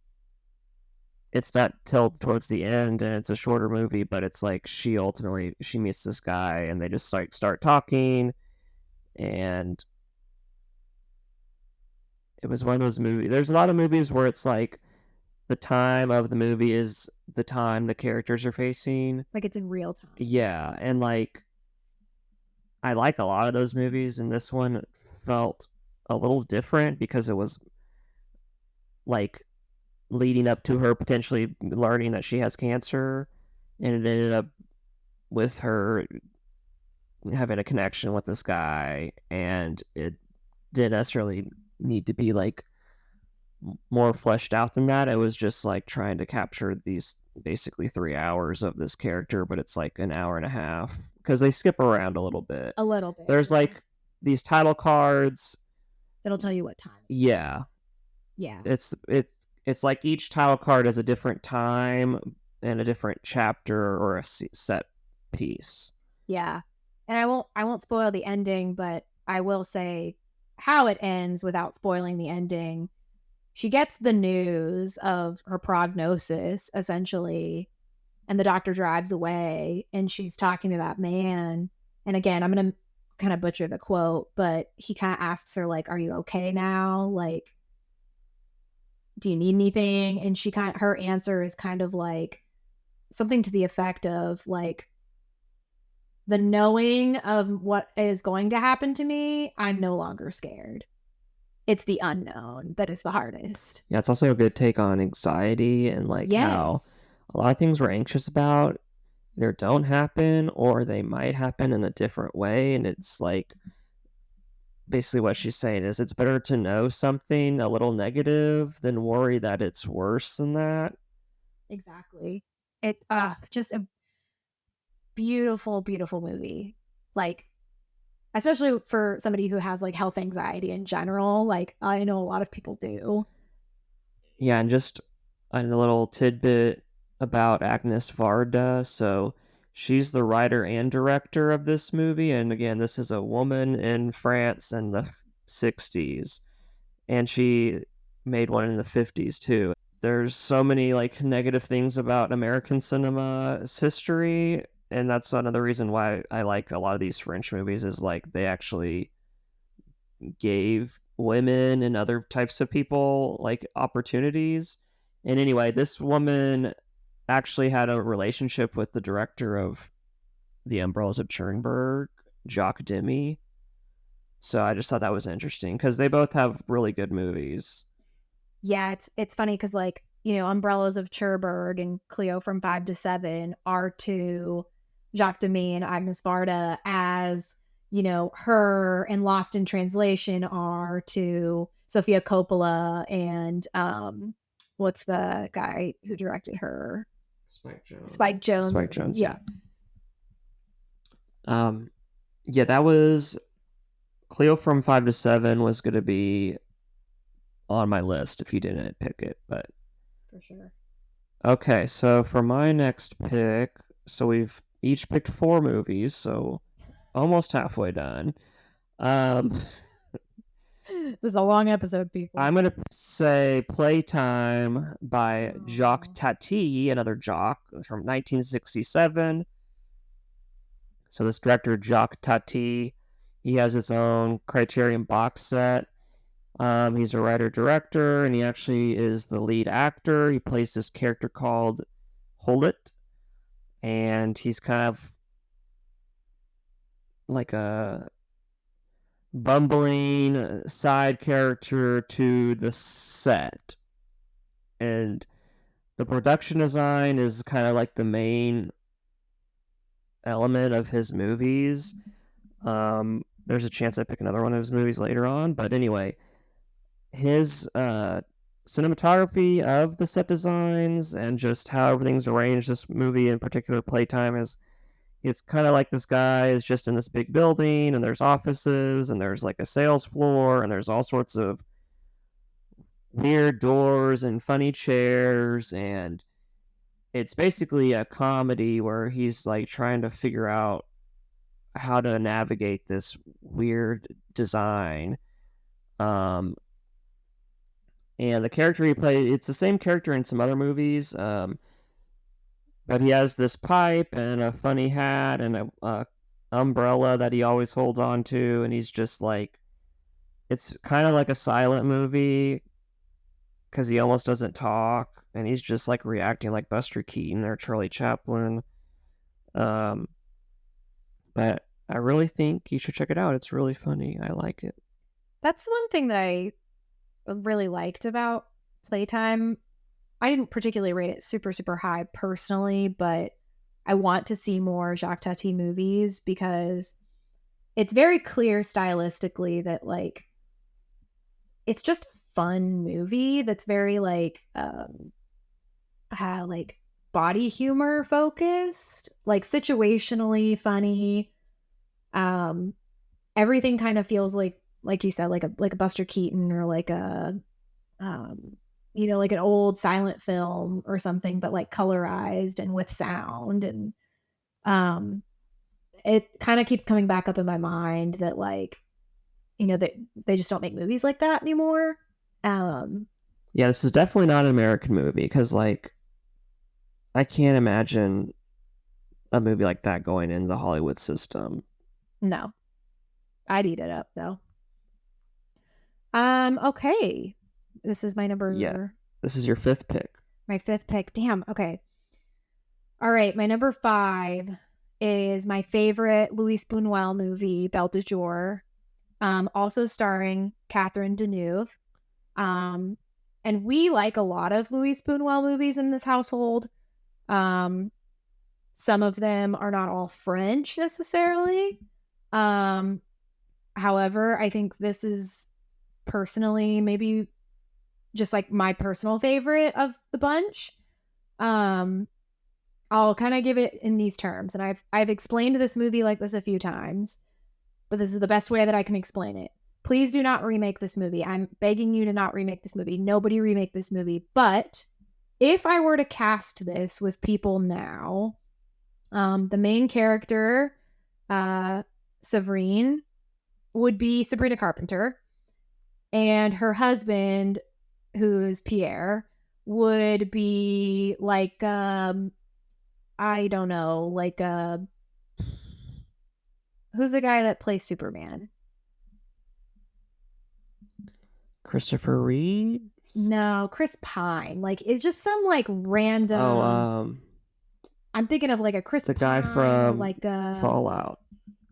it's not till towards the end, and it's a shorter movie, but it's like she meets this guy and they just like start talking. And it was one of those movies. There's a lot of movies where it's like the time of the movie is the time the characters are facing. Like it's in real time. Yeah, and like I like a lot of those movies, and this one felt a little different because it was like leading up to her potentially learning that she has cancer, and it ended up with her having a connection with this guy, and it didn't necessarily need to be like more fleshed out than that. It was just like trying to capture these basically 3 hours of this character, but it's like an hour and a half because they skip around a little bit. A little bit. There's like these title cards. That'll tell you what time it Yeah, is. Yeah. it's like each title card is a different time and a different chapter or a set piece. Yeah. And I won't spoil the ending, but I will say how it ends without spoiling the ending. She gets the news of her prognosis essentially, and the doctor drives away and she's talking to that man. And again, I'm going to kind of butcher the quote, but he kind of asks her like, "Are you okay now? Like, do you need anything?" And her answer is kind of like something to the effect of like, the knowing of what is going to happen to me, I'm no longer scared. It's the unknown that is the hardest. Yeah, it's also a good take on anxiety and like how Yes. a lot of things we're anxious about either don't happen or they might happen in a different way. And it's like basically what she's saying is it's better to know something a little negative than worry that it's worse than that. Exactly. It just a beautiful, beautiful movie. Like, especially for somebody who has like health anxiety in general. Like I know a lot of people do. Yeah, and just a little tidbit about Agnes Varda. So she's the writer and director of this movie. And again, this is a woman in France in the 60s. And she made one in the 50s too. There's so many like negative things about American cinema's history. And that's another reason why I like a lot of these French movies is like they actually gave women and other types of people like opportunities. And anyway, this woman actually had a relationship with the director of The Umbrellas of Cherbourg, Jacques Demy. So I just thought that was interesting because they both have really good movies. Yeah, it's funny because like, Umbrellas of Cherbourg and Cleo from 5 to 7 are to Jacques Demy and Agnes Varda, as her and Lost in Translation are to Sofia Coppola and what's the guy who directed her? Spike Jones. Spike Jones. Spike Jones, Yeah. yeah. Yeah, that was Cleo from 5 to 7 was going to be on my list if you didn't pick it, but For sure. okay, so for my next pick, so we've each picked 4 movies, so almost halfway done. Um, This is a long episode, people. I'm gonna say Playtime by Jacques Oh. Tati, another Jacques from 1967. So this director Jacques Tati, he has his own Criterion box set. He's a writer director, and he actually is the lead actor. He plays this character called Hulot, and he's kind of like a bumbling side character to the set. And the production design is kind of like the main element of his movies. there's a chance I pick another one of his movies later on. But anyway, his cinematography of the set designs and just how everything's arranged, this movie in particular, Playtime, is it's kind of like this guy is just in this big building and there's offices and there's like a sales floor and there's all sorts of weird doors and funny chairs, and it's basically a comedy where he's like trying to figure out how to navigate this weird design. Um, and the character he plays, it's the same character in some other movies, but he has this pipe and a funny hat and a umbrella that he always holds on to, and he's just like, it's kind of like a silent movie because he almost doesn't talk, and he's just like reacting like Buster Keaton or Charlie Chaplin. Um, but I really think you should check it out. It's really funny. I like it. That's the one thing that I really liked about Playtime. I didn't particularly rate it super, super high personally, but I want to see more Jacques Tati movies because it's very clear stylistically that like it's just a fun movie that's very like body humor focused, like situationally funny. Everything kind of feels like you said, like a Buster Keaton or like a like an old silent film or something, but like colorized and with sound. And it kind of keeps coming back up in my mind that like, that they just don't make movies like that anymore. Yeah, this is definitely not an American movie because like I can't imagine a movie like that going in the Hollywood system. No, I'd eat it up though. Okay. This is my number. Yeah. This is your fifth pick. My fifth pick. Damn. Okay. All right. My number 5 is my favorite Louis Buñuel movie, Belle de Jour. Also starring Catherine Deneuve. And we like a lot of Louis Buñuel movies in this household. Some of them are not all French necessarily. However, I think this is personally maybe just like my personal favorite of the bunch. I'll kind of give it in these terms, and I've explained this movie like this a few times, but this is the best way that I can explain it. Please do not remake this movie. I'm begging you to not remake this movie. Nobody remake this movie. But if I were to cast this with people now, the main character, Severine, would be Sabrina Carpenter, and her husband, who's Pierre, would be like I don't know, like who's the guy that plays Superman? Christopher Reeve? No, Chris Pine. Like it's just some like random. I'm thinking of like a Chris. The Pine, guy from like a Fallout.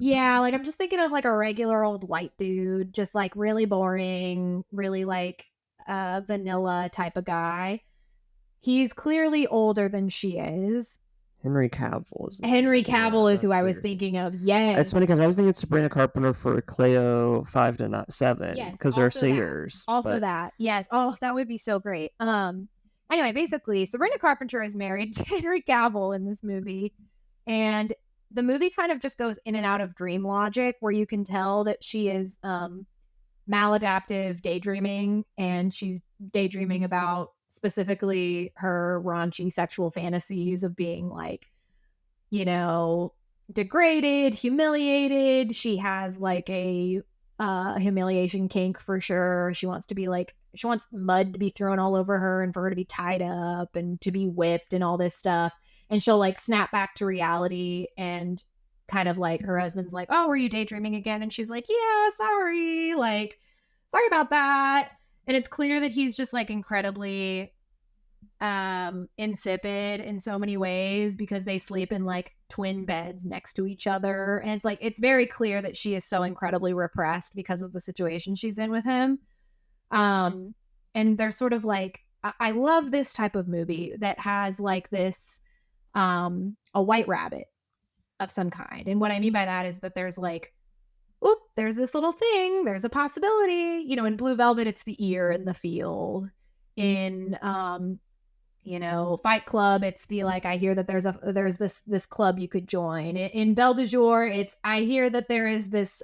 Yeah, like I'm just thinking of like a regular old white dude, just like really boring, really like vanilla type of guy. He's clearly older than she is. Henry Cavill is. Henry Cavill is who I was thinking of. Yes, it's funny because I was thinking Sabrina Carpenter for Cleo 5 to 7. Yes, because they're singers. That, yes. Oh, that would be so great. Anyway, basically, Sabrina Carpenter is married to Henry Cavill in this movie, and the movie kind of just goes in and out of dream logic, where you can tell that she is maladaptive daydreaming, and she's daydreaming about specifically her raunchy sexual fantasies of being like, degraded, humiliated. She has like a humiliation kink for sure. She wants mud to be thrown all over her and for her to be tied up and to be whipped and all this stuff. And she'll like snap back to reality, and kind of like her husband's like, "Oh, were you daydreaming again?" And she's like, "Yeah, sorry about that." And it's clear that he's just like incredibly insipid in so many ways because they sleep in like twin beds next to each other. And it's like, it's very clear that she is so incredibly repressed because of the situation she's in with him. And there's sort of like, I love this type of movie that has like this, a white rabbit of some kind. And what I mean by that is that there's like oop, there's this little thing, there's a possibility. In Blue Velvet, it's the ear in the field. In Fight Club, it's the like, I hear that there's this club you could join. In Belle de Jour, it's I hear that there is this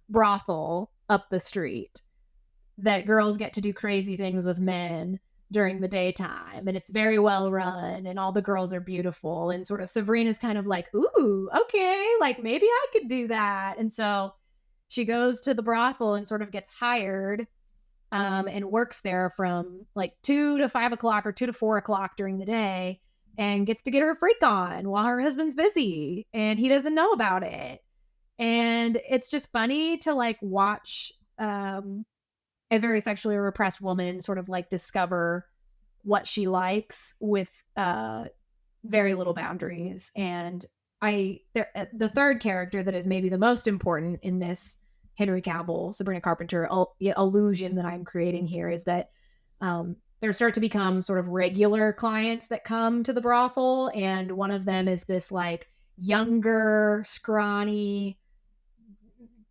brothel up the street that girls get to do crazy things with men during the daytime, and it's very well run, and all the girls are beautiful, and sort of Sabrina's kind of like, ooh, okay, like maybe I could do that. And so she goes to the brothel and sort of gets hired, and works there from like 2 to 5 o'clock or 2 to 4 o'clock during the day, and gets to get her freak on while her husband's busy and he doesn't know about it. And it's just funny to like watch a very sexually repressed woman sort of like discover what she likes with very little boundaries. And the third character that is maybe the most important in this Henry Cavill, Sabrina Carpenter illusion that I'm creating here is that there start to become sort of regular clients that come to the brothel. And one of them is this like younger, scrawny,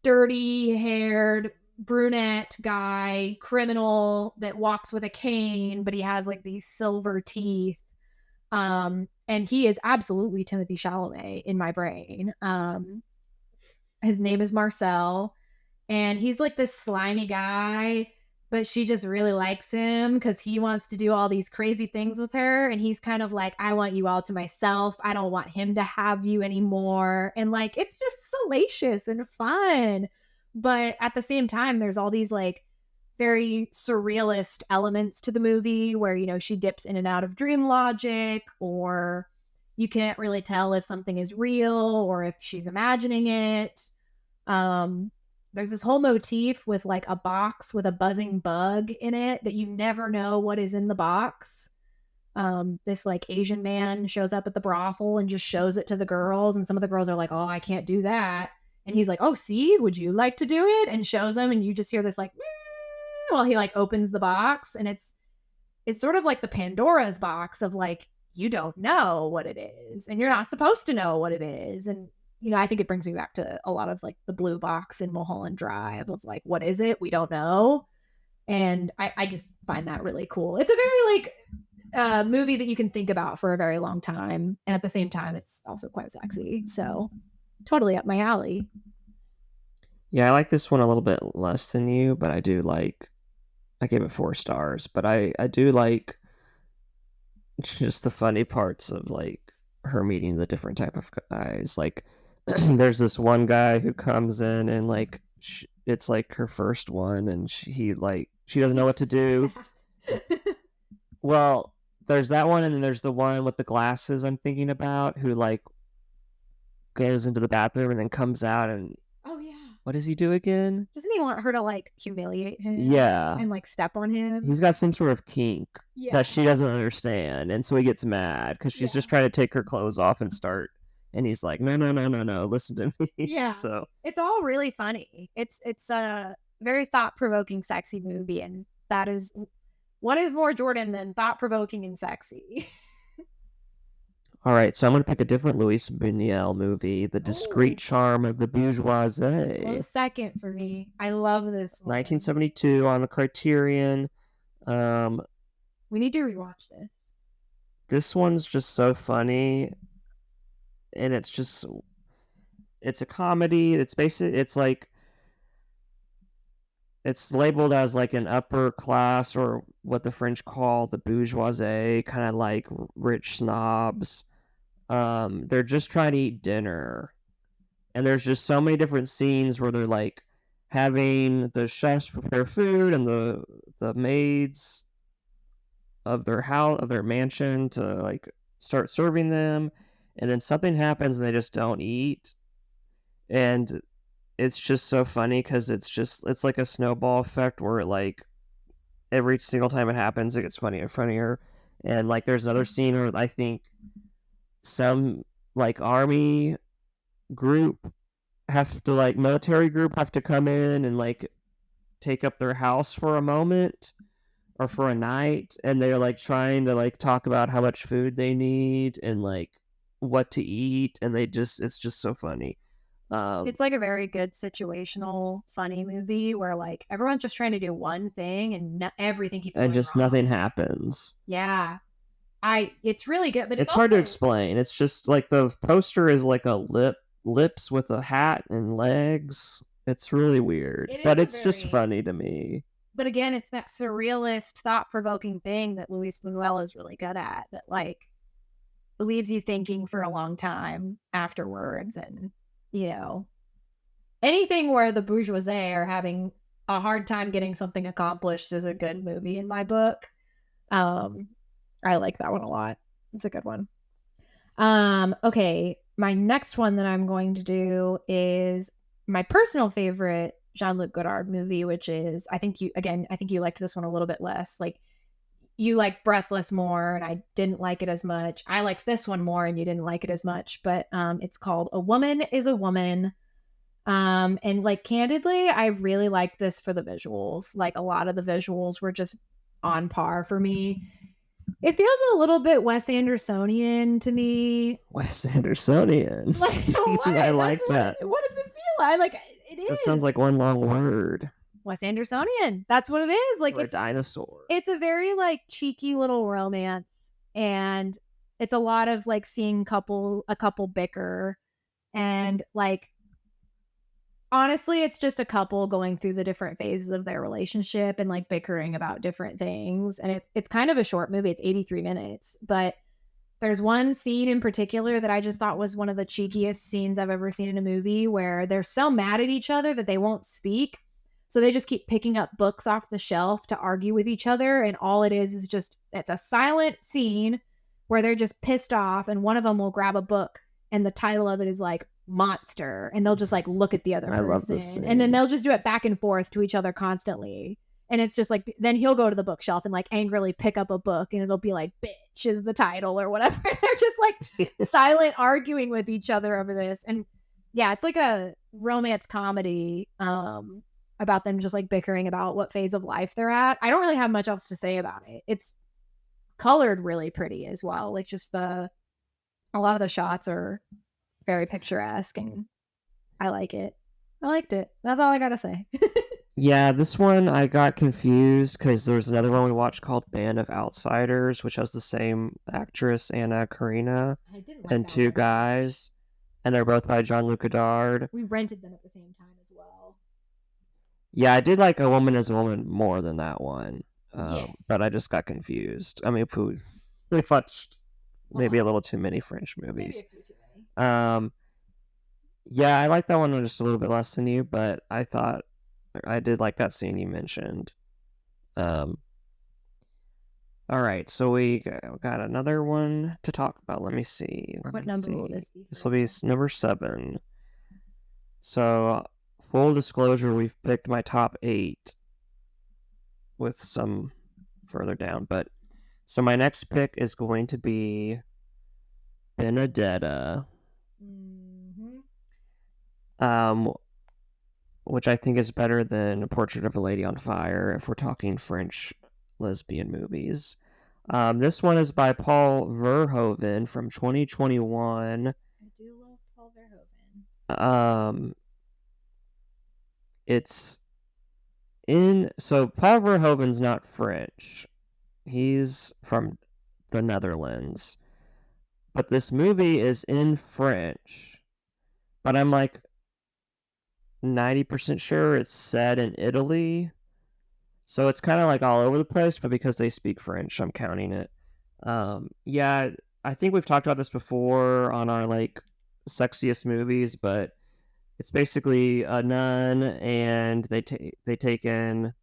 dirty haired brunette guy, criminal that walks with a cane, but he has like these silver teeth. And he is absolutely Timothy Chalamet in my brain. His name is Marcel, and he's like this slimy guy, but she just really likes him because he wants to do all these crazy things with her. And he's kind of like, I want you all to myself. I don't want him to have you anymore. And like, it's just salacious and fun. But at the same time, there's all these like very surrealist elements to the movie where, she dips in and out of dream logic, or you can't really tell if something is real or if she's imagining it. There's this whole motif with like a box with a buzzing bug in it that you never know what is in the box. This like Asian man shows up at the brothel and just shows it to the girls, and some of the girls are like, oh, I can't do that. And he's like, oh, see, would you like to do it? And shows them, and you just hear this like, while he like opens the box, and it's sort of like the Pandora's box of like, you don't know what it is, and you're not supposed to know what it is. And I think it brings me back to a lot of like the blue box in Mulholland Drive of like, what is it? We don't know. And I just find that really cool. It's a very like movie that you can think about for a very long time, and at the same time, it's also quite sexy. So totally up my alley. Yeah, I like this one a little bit less than you, but I do like. I gave it 4 stars, but I do like just the funny parts of like her meeting the different type of guys. Like, there's this one guy who comes in and like it's like her first one, and she doesn't know what to do. Well, there's that one, and then there's the one with the glasses I'm thinking about, who like goes into the bathroom and then comes out and oh yeah, what does he do again? Doesn't he want her to like humiliate him? Yeah. And like step on him? He's got some sort of kink Yeah. that she doesn't understand, and so he gets mad because she's just trying to take her clothes off and start, and he's like, no, listen to me. Yeah. So it's all really funny. It's a very thought-provoking, sexy movie, and that is what is more Jordan than thought-provoking and sexy. all right, so I'm going to pick a different Luis Buñuel movie, The Discreet Charm of the Bourgeoisie. Close second for me. I love this one. 1972 on the Criterion. We need to rewatch this. This one's just so funny, and it's a comedy. It's labeled as like an upper class, or what the French call the bourgeoisie, kind of like rich snobs. They're just trying to eat dinner, and there's just so many different scenes where they're like having the chefs prepare food and the maids of their mansion to like start serving them, and then something happens and they just don't eat, and it's just so funny because it's like a snowball effect where like every single time it happens it gets funnier and funnier. And like there's another scene where I think some like army group military group have to come in and like take up their house for a moment or for a night, and they're like trying to like talk about how much food they need and like what to eat, and it's just so funny. It's like a very good situational, funny movie where like everyone's just trying to do one thing and everything keeps and going just wrong. nothing happens. Yeah, it's really good, but it's It's hard to also explain. It's just like the poster is like a lips with a hat and legs. It's really weird, it is but a it's just very, funny to me. but again, it's that surrealist, thought provoking thing that Luis Buñuel is really good at. That like leaves you thinking for a long time afterwards, and you know anything where the bourgeoisie are having a hard time getting something accomplished is a good movie in my book. Um, I like that one a lot. It's a good one. Okay, my next one that I'm going to do is my personal favorite Jean-Luc Godard movie, which is I think you liked this one a little bit less. Like you liked Breathless more, and I didn't like it as much. I liked this one more, and you didn't like it as much. But it's called A Woman Is a Woman. And like candidly, I really liked this for the visuals. Like a lot of the visuals were just on par for me. It feels a little bit Wes Andersonian to me. Wes Andersonian. Like I what? That's like that. what does it feel like? Like it That sounds is like one long word. Wes Andersonian. That's what it is. Like Or a dinosaur. it's a very like cheeky little romance, and it's a lot of like seeing a couple bicker, and like honestly, it's just a couple going through the different phases of their relationship and like bickering about different things. And it's kind of a short movie. It's 83 minutes, but there's one scene in particular that I just thought was one of the cheekiest scenes I've ever seen in a movie where they're so mad at each other that they won't speak. So they just keep picking up books off the shelf to argue with each other. And all it is just, it's a silent scene where they're just pissed off. And one of them will grab a book and the title of it is like Monster. And they'll just like look at the other I love this person. scene. And then they'll just do it back and forth to each other constantly. And it's just like, then he'll go to the bookshelf and like angrily pick up a book and it'll be like, bitch is the title or whatever. They're just like silent arguing with each other over this. And yeah, it's like a romance comedy about them just like bickering about what phase of life they're at. I don't really have much else to say about it. It's colored really pretty as well. Like just a lot of the shots are very picturesque and I like it. I liked it. That's all I got to say. Yeah, this one I got confused because there's another one we watched called Band of Outsiders, which has the same actress, Anna Karina, I didn't like and that two one as much. guys, and they're both by Jean-Luc Godard. We rented them at the same time as well. Yeah, I did like A Woman Is a Woman more than that one, Yes. but I just got confused. I mean, we watched maybe a little too many French Maybe a movies. few too many. Yeah, I like that one just a little bit less than you, but I thought I did like that scene you mentioned. All right, so we got another one to talk about. Let me see. What number will this be? This will be number 7. So, full disclosure, we've picked my top 8 with some further down, but so my next pick is going to be Benedetta. Which I think is better than A Portrait of a Lady on Fire if we're talking French lesbian movies. This one is by Paul Verhoeven from 2021. I do love Paul Verhoeven. So Paul Verhoeven's not French. He's from the Netherlands. But this movie is in French. But I'm like 90% sure it's set in Italy. So it's kind of like all over the place, but because they speak French, I'm counting it. Yeah, I think we've talked about this before on our like sexiest movies, but it's basically a nun and they take in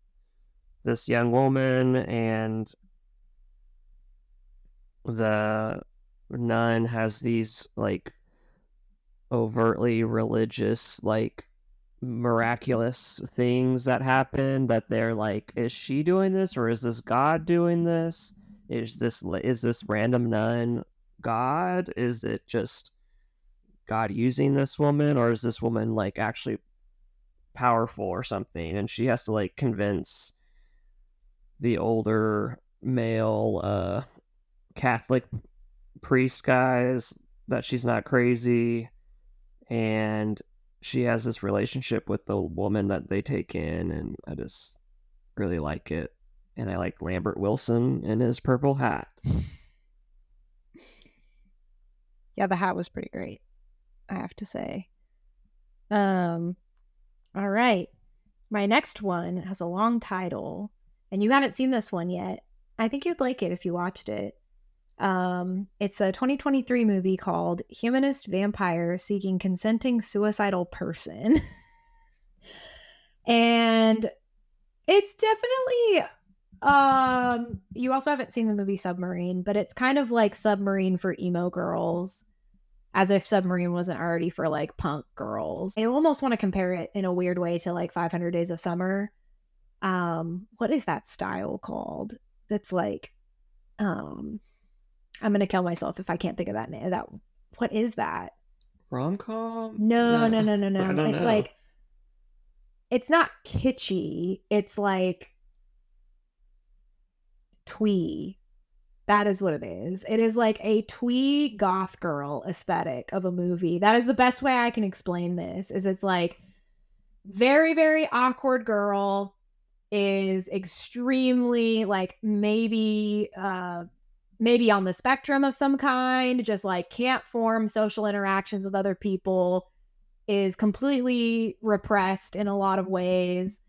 this young woman, and the nun has these like overtly religious like miraculous things that happen that they're like, is she doing this or is this God doing this? Is this random nun God? Is it just God using this woman, or is this woman like actually powerful or something? And she has to like convince the older male Catholic priest guys that she's not crazy, and she has this relationship with the woman that they take in, and I just really like it. And I like Lambert Wilson in his purple hat. Yeah, the hat was pretty great, I have to say. All right. My next one has a long title, and you haven't seen this one yet. I think you'd like it if you watched it. It's a 2023 movie called Humanist Vampire Seeking Consenting Suicidal Person. And it's definitely you also haven't seen the movie Submarine, but it's kind of like Submarine for emo girls, as if Submarine wasn't already for like punk girls. I almost want to compare it in a weird way to like 500 Days of Summer. What is that style called? That's like I'm gonna kill myself if I can't think of that name. That what is that? Rom-com? No, No. no, no, no, I no. don't It's know. like it's not kitschy. It's like twee. That is what it is. It is like a twee goth girl aesthetic of a movie. That is the best way I can explain this. Is it's like very, very awkward girl is extremely like maybe on the spectrum of some kind, just like can't form social interactions with other people, is completely repressed in a lot of ways,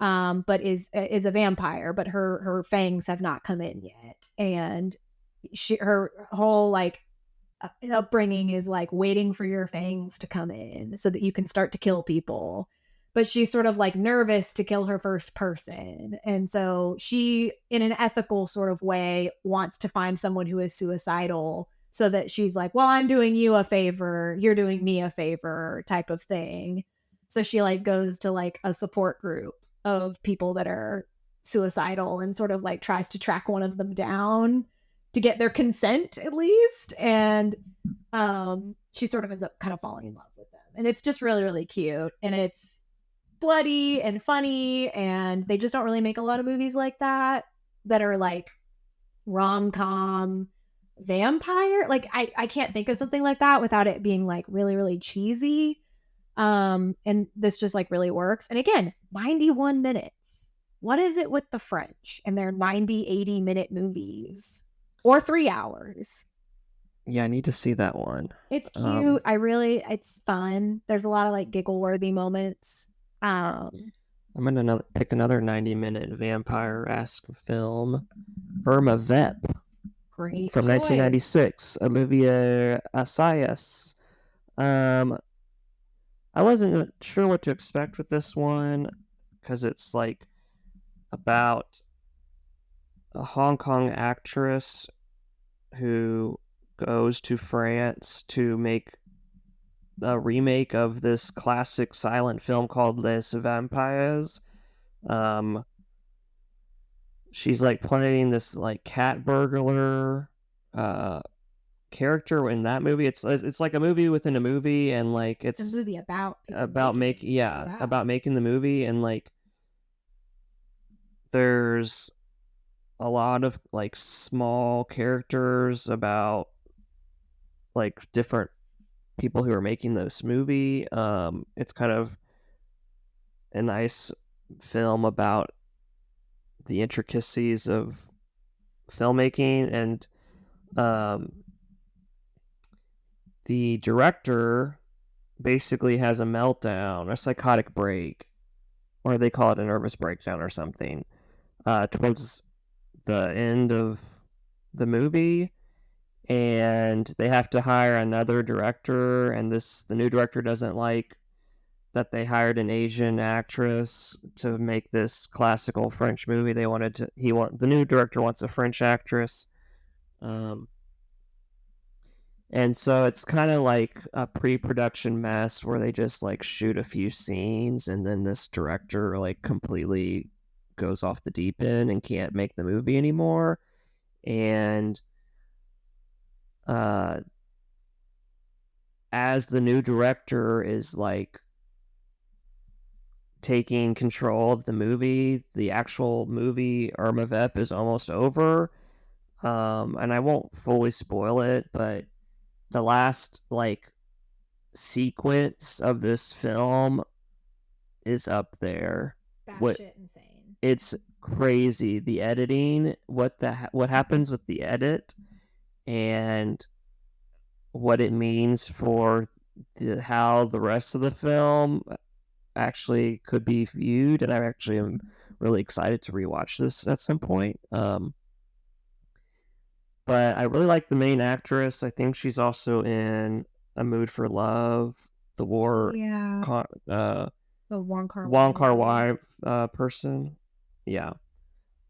but is a vampire, but her fangs have not come in yet, and her whole like upbringing is like waiting for your fangs to come in so that you can start to kill people. But she's sort of like nervous to kill her first person. And so she, in an ethical sort of way, wants to find someone who is suicidal so that she's like, well, I'm doing you a favor, you're doing me a favor type of thing. So she like goes to like a support group of people that are suicidal and sort of like tries to track one of them down to get their consent at least. And she sort of ends up kind of falling in love with them. And it's just really, really cute. And it's bloody and funny. And they just don't really make a lot of movies like that are like rom-com vampire. Like I can't think of something like that without it being like really, really cheesy. And this just like really works. And again, 91 minutes. What is it with the French and their 90, 80-minute movies? Or 3 hours. Yeah, I need to see that one. It's cute. It's fun. There's a lot of like giggle worthy moments. I'm gonna pick another 90-minute vampire-esque film, Irma Vep, Great from choice. 1996, Olivier Assayas. I wasn't sure what to expect with this one because it's like about a Hong Kong actress who goes to France to make a remake of this classic silent film called Les Vampires. She's like playing this like cat burglar character in that movie. It's like a movie within a movie, and like it's a movie about about making the movie, and like there's a lot of like small characters about like different people who are making this movie. It's kind of a nice film about the intricacies of filmmaking, and the director basically has a meltdown, a psychotic break, or they call it a nervous breakdown or something, towards the end of the movie, and they have to hire another director, and the new director doesn't like that they hired an Asian actress to make this classical French movie. The new director wants a French actress. And so it's kind of like a pre-production mess where they just like shoot a few scenes, and then this director like completely goes off the deep end and can't make the movie anymore. And as the new director is like taking control of the movie, the actual movie Irma Vep is almost over. And I won't fully spoil it, but the last like sequence of this film is up there. What Batshit insane. It's crazy. The editing, what happens with the edit, and what it means for how the rest of the film actually could be viewed, and I actually am really excited to rewatch this at some point. But I really like the main actress. I think she's also in A Mood for Love, the war Yeah, uh, the Wong Kar Wai Wong Kar movie. Wai person. Yeah.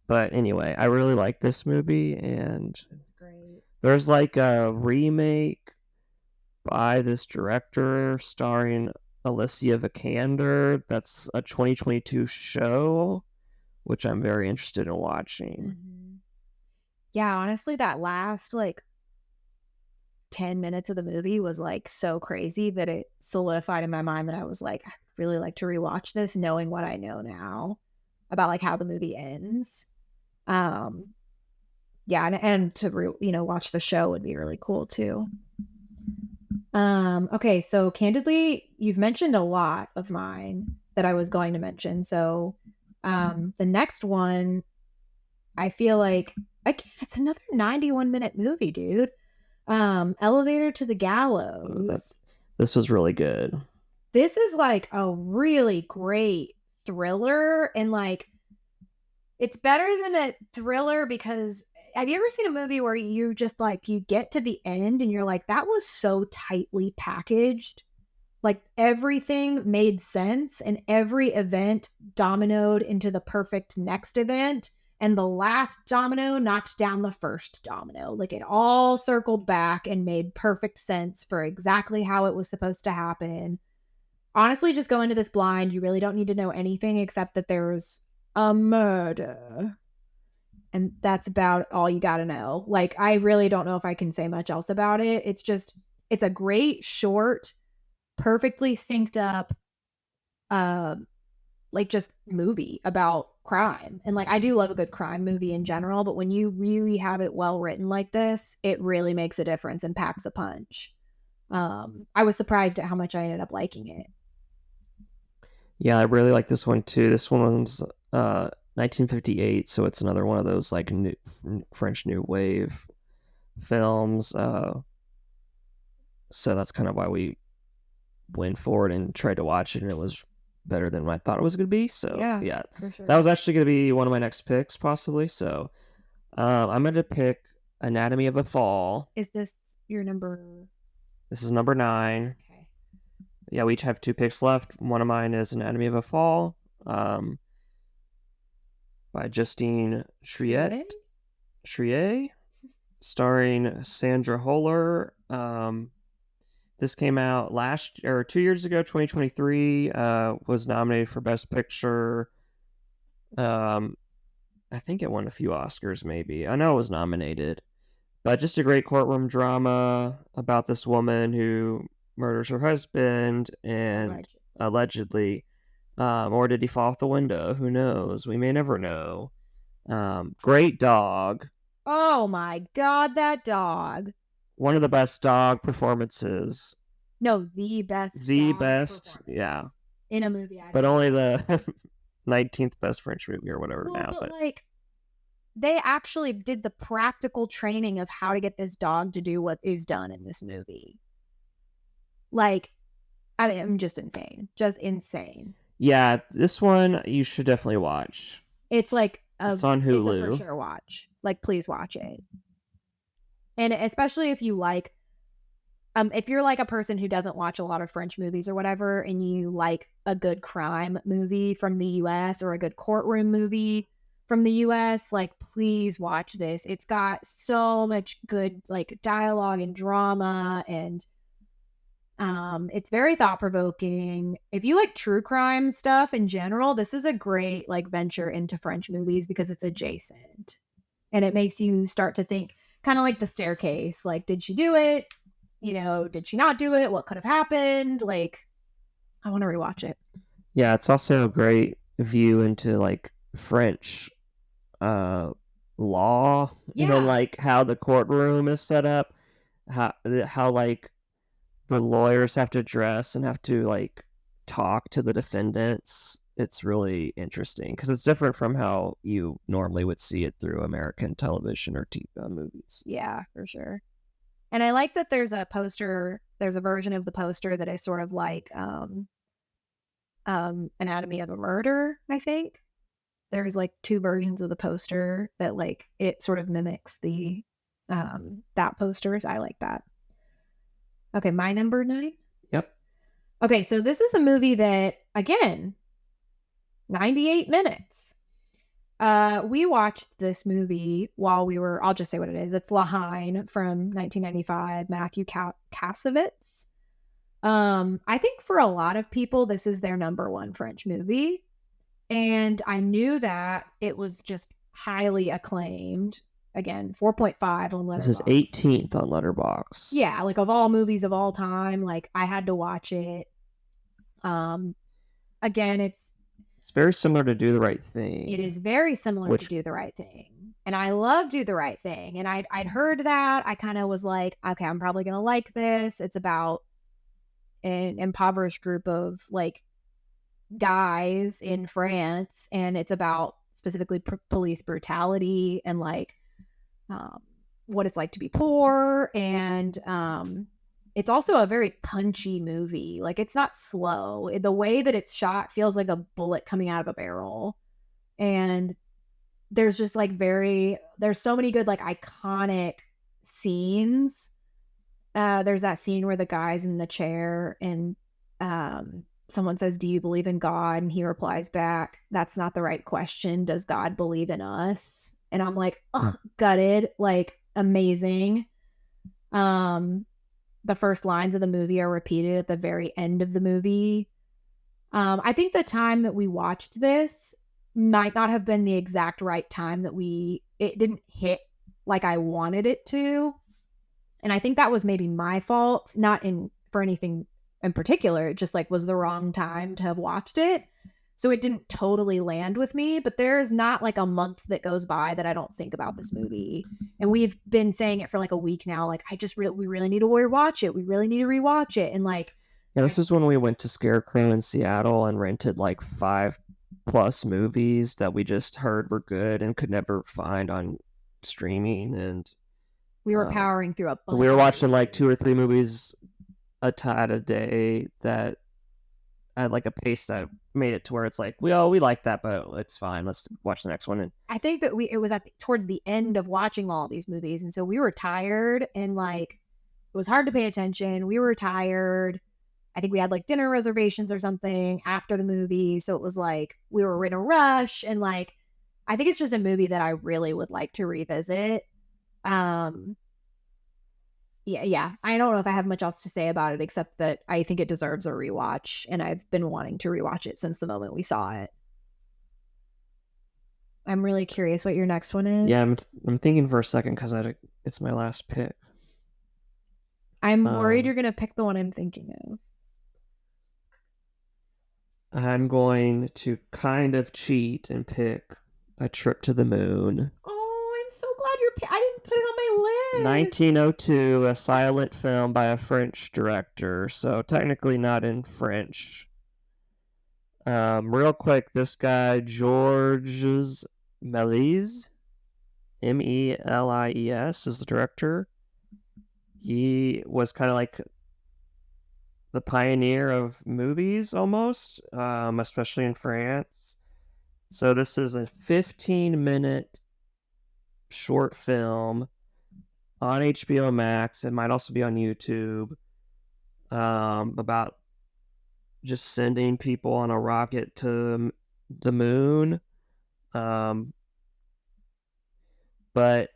But anyway, I really like this movie, and It's great. there's like a remake by this director starring Alicia Vikander. That's a 2022 show, which I'm very interested in watching. Mm-hmm. Yeah, honestly, that last like 10 minutes of the movie was like so crazy that it solidified in my mind that I was like, I'd really like to rewatch this knowing what I know now about like how the movie ends. Um, yeah, and to watch the show would be really cool too. Okay, so candidly, you've mentioned a lot of mine that I was going to mention. So, the next one, I feel like again, it's another 91-minute movie, dude. Elevator to the Gallows. This was really good. This is like a really great thriller, and like it's better than a thriller because have you ever seen a movie where you just like you get to the end and you're like, that was so tightly packaged? Like everything made sense and every event dominoed into the perfect next event. And the last domino knocked down the first domino. Like it all circled back and made perfect sense for exactly how it was supposed to happen. Honestly, just go into this blind. You really don't need to know anything except that there's a murder. And that's about all you got to know. Like, I really don't know if I can say much else about it. It's a great, short, perfectly synced up, uh, like just movie about crime. And like, I do love a good crime movie in general, but when you really have it well written like this, it really makes a difference and packs a punch. I was surprised at how much I ended up liking it. Yeah, I really like this one too. This one was 1958, so it's another one of those like French New Wave films. So that's kind of why we went forward and tried to watch it, and it was better than I thought it was going to be. So yeah, for sure. that was actually going to be one of my next picks, possibly. So I'm going to pick Anatomy of a Fall. Is this your number? This is number 9. Okay. Yeah, we each have 2 picks left. One of mine is Anatomy of a Fall, by Justine Triet, starring Sandra Holler. This came out 2 years ago, 2023. Was nominated for Best Picture. I think it won a few Oscars, maybe. I know it was nominated. But just a great courtroom drama about this woman who murders her husband and allegedly. Or did he fall off the window? Who knows? We may never know. Great dog. Oh my god, that dog. One of the best dog performances. No, the best. The best, yeah. In a movie, but only the 19th best French movie or whatever now. But like, they actually did the practical training of how to get this dog to do what is done in this movie. Like, I mean, I'm just insane. Just insane. Yeah, this one you should definitely watch. It's like it's on Hulu. It's a for sure watch. Like, please watch it. And especially if you like, if you're like a person who doesn't watch a lot of French movies or whatever, and you like a good crime movie from the US or a good courtroom movie from the US, like, please watch this. It's got so much good like dialogue and drama, and it's very thought-provoking. If you like true crime stuff in general, this is a great like venture into French movies because it's adjacent. And it makes you start to think kind of like The Staircase, like, did she do it? Did she not do it? What could have happened? Like, I want to rewatch it. Yeah, it's also a great view into like French law, yeah. Like how the courtroom is set up, how like the lawyers have to dress and have to like talk to the defendants. It's really interesting because it's different from how you normally would see it through American television or TV movies. Yeah, for sure. And I like that there's a poster, there's a version of the poster that is sort of like Anatomy of a Murder, I think. There's like two versions of the poster that like it sort of mimics the that poster. So I like that. Okay, my number 9. Yep. Okay, so this is a movie that again, 98 minutes. We watched this movie while we were, I'll just say what it is. It's L'Haine from 1995, Matthew Kassovitz. I think for a lot of people, this is their number one French movie. And I knew that it was just highly acclaimed. Again, 4.5 on Letterboxd. This is 18th on Letterboxd. Yeah, like of all movies of all time, like I had to watch it. Again, it's very similar to Do the Right Thing. It is very similar to Do the Right Thing. And I love Do the Right Thing. And I'd heard that. I kind of was like, okay, I'm probably going to like this. It's about an impoverished group of like guys in France. And it's about specifically police brutality and like what it's like to be poor. And it's also a very punchy movie. Like it's not slow. The way that it's shot feels like a bullet coming out of a barrel. And there's just like there's so many good like iconic scenes. There's that scene where the guy's in the chair and someone says, "Do you believe in God?" And he replies back, "That's not the right question. Does God believe in us?" And I'm like, ugh, gutted, like amazing. The first lines of the movie are repeated at the very end of the movie. I think the time that we watched this might not have been the exact right time that it didn't hit like I wanted it to. And I think that was maybe my fault, not for anything in particular. It just like was the wrong time to have watched it. So it didn't totally land with me, but there's not like a month that goes by that I don't think about this movie. And we've been saying it for like a week now. Like we really need to rewatch it. We really need to rewatch it. And like, yeah, this was when we went to Scarecrow in Seattle and rented like 5+ movies that we just heard were good and could never find on streaming. And we were powering through a bunch. We were watching like 2 or 3 movies a day that at like a pace that made it to where it's like, we like that, but it's fine. Let's watch the next one. And I think that it was towards the end of watching all these movies. And so we were tired and like, it was hard to pay attention. We were tired. I think we had like dinner reservations or something after the movie. So it was like, we were in a rush. And like, I think it's just a movie that I really would like to revisit. Yeah. I don't know if I have much else to say about it, except that I think it deserves a rewatch. And I've been wanting to rewatch it since the moment we saw it. I'm really curious what your next one is. Yeah, I'm thinking for a second because it's my last pick. I'm worried you're going to pick the one I'm thinking of. I'm going to kind of cheat and pick A Trip to the Moon. Oh, I'm so glad I didn't put it on my list. 1902, a silent film by a French director, so technically not in French. Real quick, this guy, Georges Méliès, Méliès, is the director. He was kind of like the pioneer of movies almost, especially in France. So this is a 15-minute short film on HBO Max. It might also be on YouTube, about just sending people on a rocket to the moon. But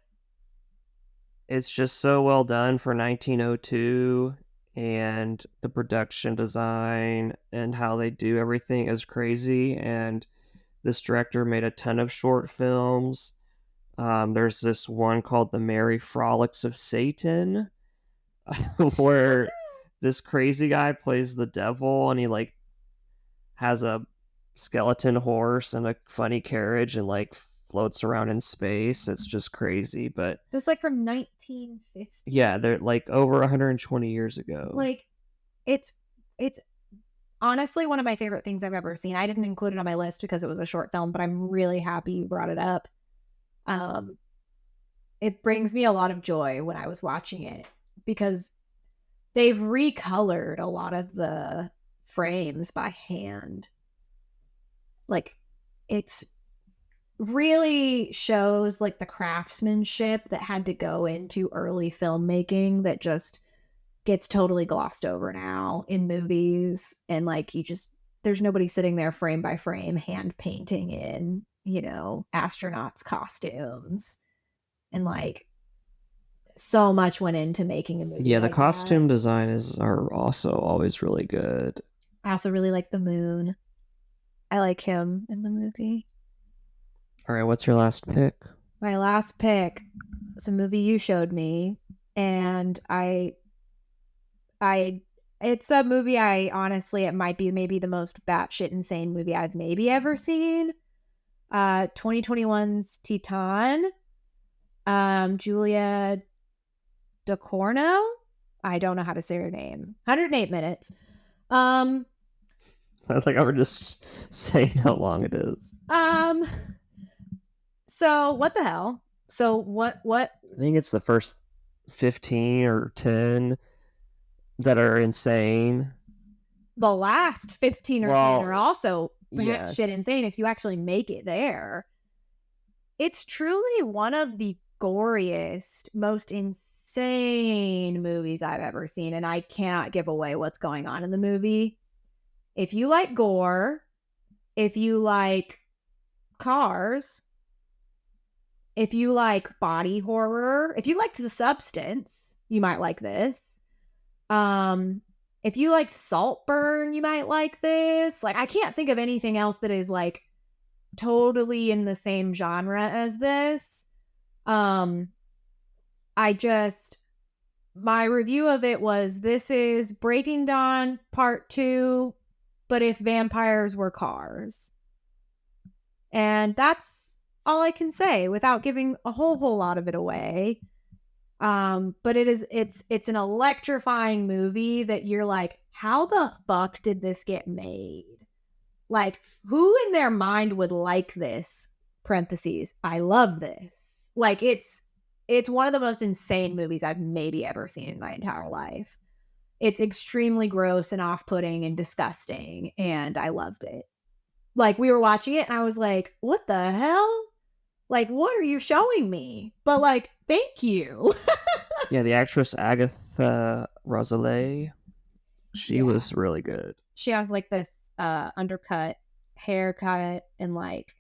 it's just so well done for 1902, and the production design and how they do everything is crazy. And this director made a ton of short films. There's this one called The Merry Frolics of Satan, where this crazy guy plays the devil, and he like has a skeleton horse and a funny carriage and like floats around in space. It's just crazy. But it's like from 1950. Yeah, they're like over 120 years ago. Like, It's it's honestly one of my favorite things I've ever seen. I didn't include it on my list because it was a short film, but I'm really happy you brought it up. Um, it brings me a lot of joy when I was watching it because they've recolored a lot of the frames by hand. Like, it's really shows like the craftsmanship that had to go into early filmmaking that just gets totally glossed over now in movies. And like, there's nobody sitting there frame by frame hand painting in, astronauts costumes, and like, so much went into making a movie Yeah, the like that. costume are also always really good. I also really like the moon. I like him in the movie. All right, what's your last pick? My last pick is a movie you showed me, and I it's a movie I honestly, it might be maybe the most batshit insane movie I've maybe ever seen. 2021's Titan. Julia Ducournau. I don't know how to say her name. 108 minutes. Um I think I were just saying how long it is. um so what the hell? So what I think it's the first 15 or 10 that are insane. the last 15 or 10 are Well, also batshit yes. insane if you actually make it there. It's truly one of the goriest, most insane movies I've ever seen, and I cannot give away what's going on in the movie. If you like gore, if you like cars, if you like body horror, if you liked The Substance, you might like this. If you like Saltburn, you might like this. Like, I can't think of anything else that is like totally in the same genre as this. Um, I just My review of it was, this is Breaking Dawn Part 2, but if vampires were cars. And that's all I can say without giving a whole lot of it away. But it's an electrifying movie that you're like, how the fuck did this get made? Like, who in their mind would like this? Parentheses, I love this. Like, it's one of the most insane movies I've maybe ever seen in my entire life. It's extremely gross and off-putting and disgusting, and I loved it. Like, we were watching it and I was like, what the hell? Like, what are you showing me? But like, thank you. Yeah, the actress Agatha Rosalie, she Yeah. was really good. She has like this undercut haircut, and like,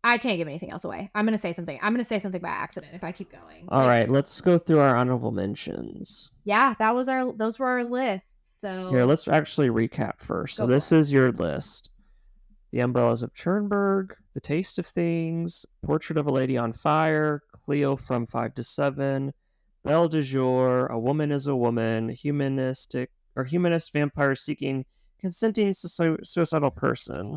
I can't give anything else away. I'm gonna say something by accident if I keep going. All right, let's go through our honorable mentions. Yeah, those were our lists. So Here, let's actually recap first. So Go for this it. is your list. The Umbrellas of Chernberg, The Taste of Things, Portrait of a Lady on Fire, Cleo from 5 to 7, Belle de Jour, A Woman is a Woman, humanist vampire seeking consenting suicidal person,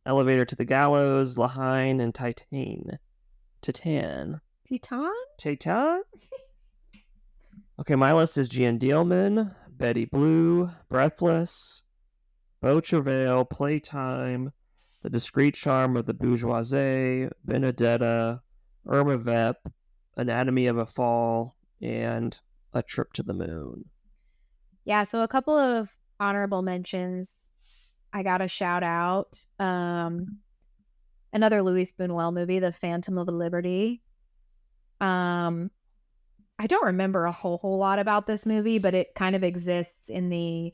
Elevator to the Gallows, Lahain, and Titan. Titan. Titan? Okay, my list is Gian Dielman, Betty Blue, Breathless, Beau Travail, Playtime, The Discreet Charm of the Bourgeoisie, Benedetta, Irma Vep, Anatomy of a Fall, and A Trip to the Moon. Yeah, so a couple of honorable mentions. I got a shout out. Another Louis Buñuel movie, The Phantom of Liberty. I don't remember a whole lot about this movie, but it kind of exists in the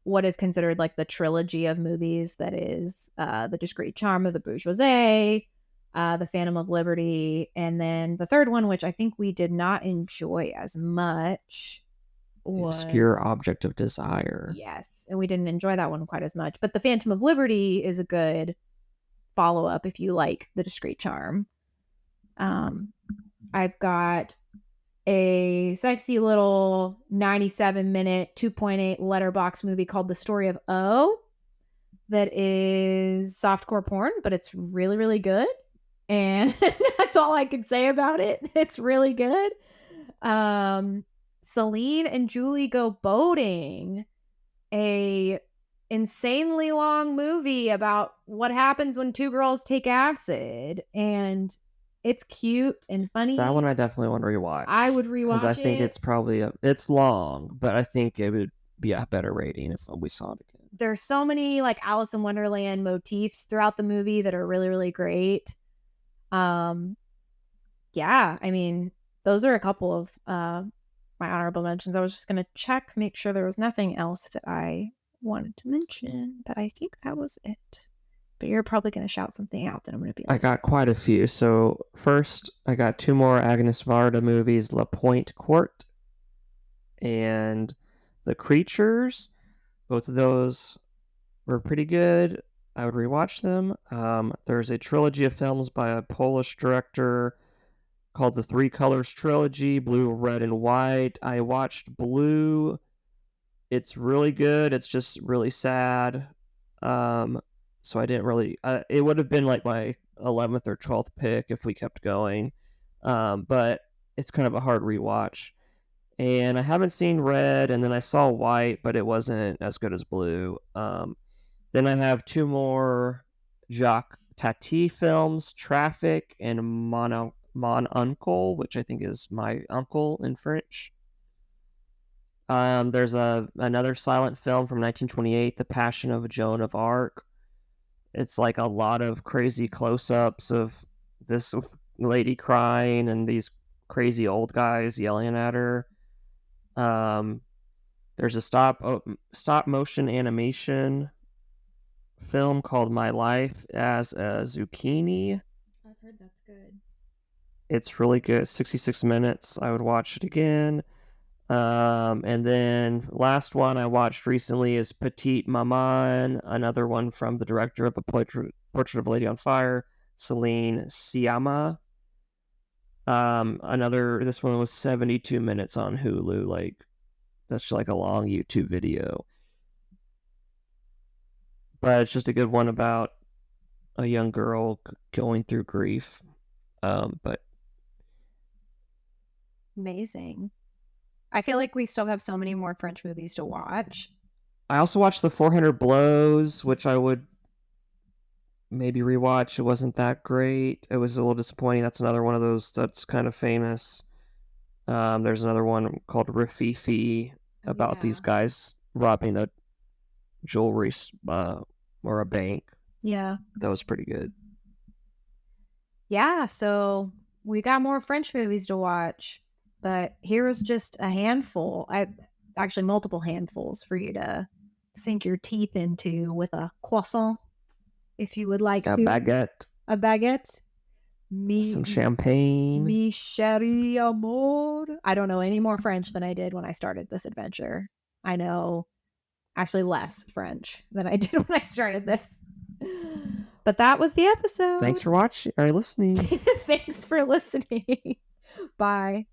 what is considered like the trilogy of movies that is The Discreet Charm of the Bourgeoisie, The Phantom of Liberty, and then the third one, which I think we did not enjoy as much, was Obscure Object of Desire. Yes, and we didn't enjoy that one quite as much. But The Phantom of Liberty is a good follow-up if you like The Discreet Charm. I've got a sexy little 97-minute 2.8 letterbox movie called The Story of O that is softcore porn, but it's really, really good. And that's all I can say about it. It's really good. Celine and Julie Go Boating, a insanely long movie about what happens when two girls take acid, and it's cute and funny. That one I definitely want to rewatch. I would because I rewatch think it. it's probably it's long, but I think it would be a better rating if we saw it again. There's so many like Alice in Wonderland motifs throughout the movie that are really, really great. Yeah, I mean, those are a couple of my honorable mentions. I was just gonna check, make sure there was nothing else that I wanted to mention, but I think that was it. But you're probably gonna shout something out that I'm gonna be I like, got quite a few. So first, I got 2 more Agnes Varda movies, La Pointe Court and The Creatures. Both of those were pretty good. I would rewatch them. There's a trilogy of films by a Polish director called the Three Colors Trilogy, Blue, Red, and White. I watched Blue. It's really good. It's just really sad. So I didn't really. It would have been like my 11th or 12th pick if we kept going. But it's kind of a hard rewatch. And I haven't seen Red, and then I saw White, but it wasn't as good as Blue. Then I have 2 more Jacques Tati films, Traffic and Mon Uncle, which I think is My Uncle in French. There's another silent film from 1928, The Passion of Joan of Arc. It's like a lot of crazy close-ups of this lady crying and these crazy old guys yelling at her. There's a stop motion animation film called My Life as a Zucchini. I've heard that's good. It's really good. 66 minutes. I would watch it again. And then last one I watched recently is Petite Maman, another one from the director of the Portrait of a Lady on Fire, Celine Sciamma. This one was 72 minutes on Hulu. Like, that's just like a long YouTube video. But it's just a good one about a young girl going through grief. But Amazing. I feel like we still have so many more French movies to watch. I also watched The 400 Blows, which I would maybe rewatch. It wasn't that great. It was a little disappointing. That's another one of those that's kind of famous. There's another one called Rififi about these guys robbing a jewelry or a bank. Yeah. That was pretty good. Yeah, so we got more French movies to watch, but here is just a handful. Actually multiple handfuls for you to sink your teeth into with a croissant, if you would like A to. baguette. A baguette. Some champagne. Mi chéri amour. I don't know any more French than I did when I started this adventure. I know actually less French than I did when I started this. But that was the episode. Thanks for watching or listening. Thanks for listening. Bye.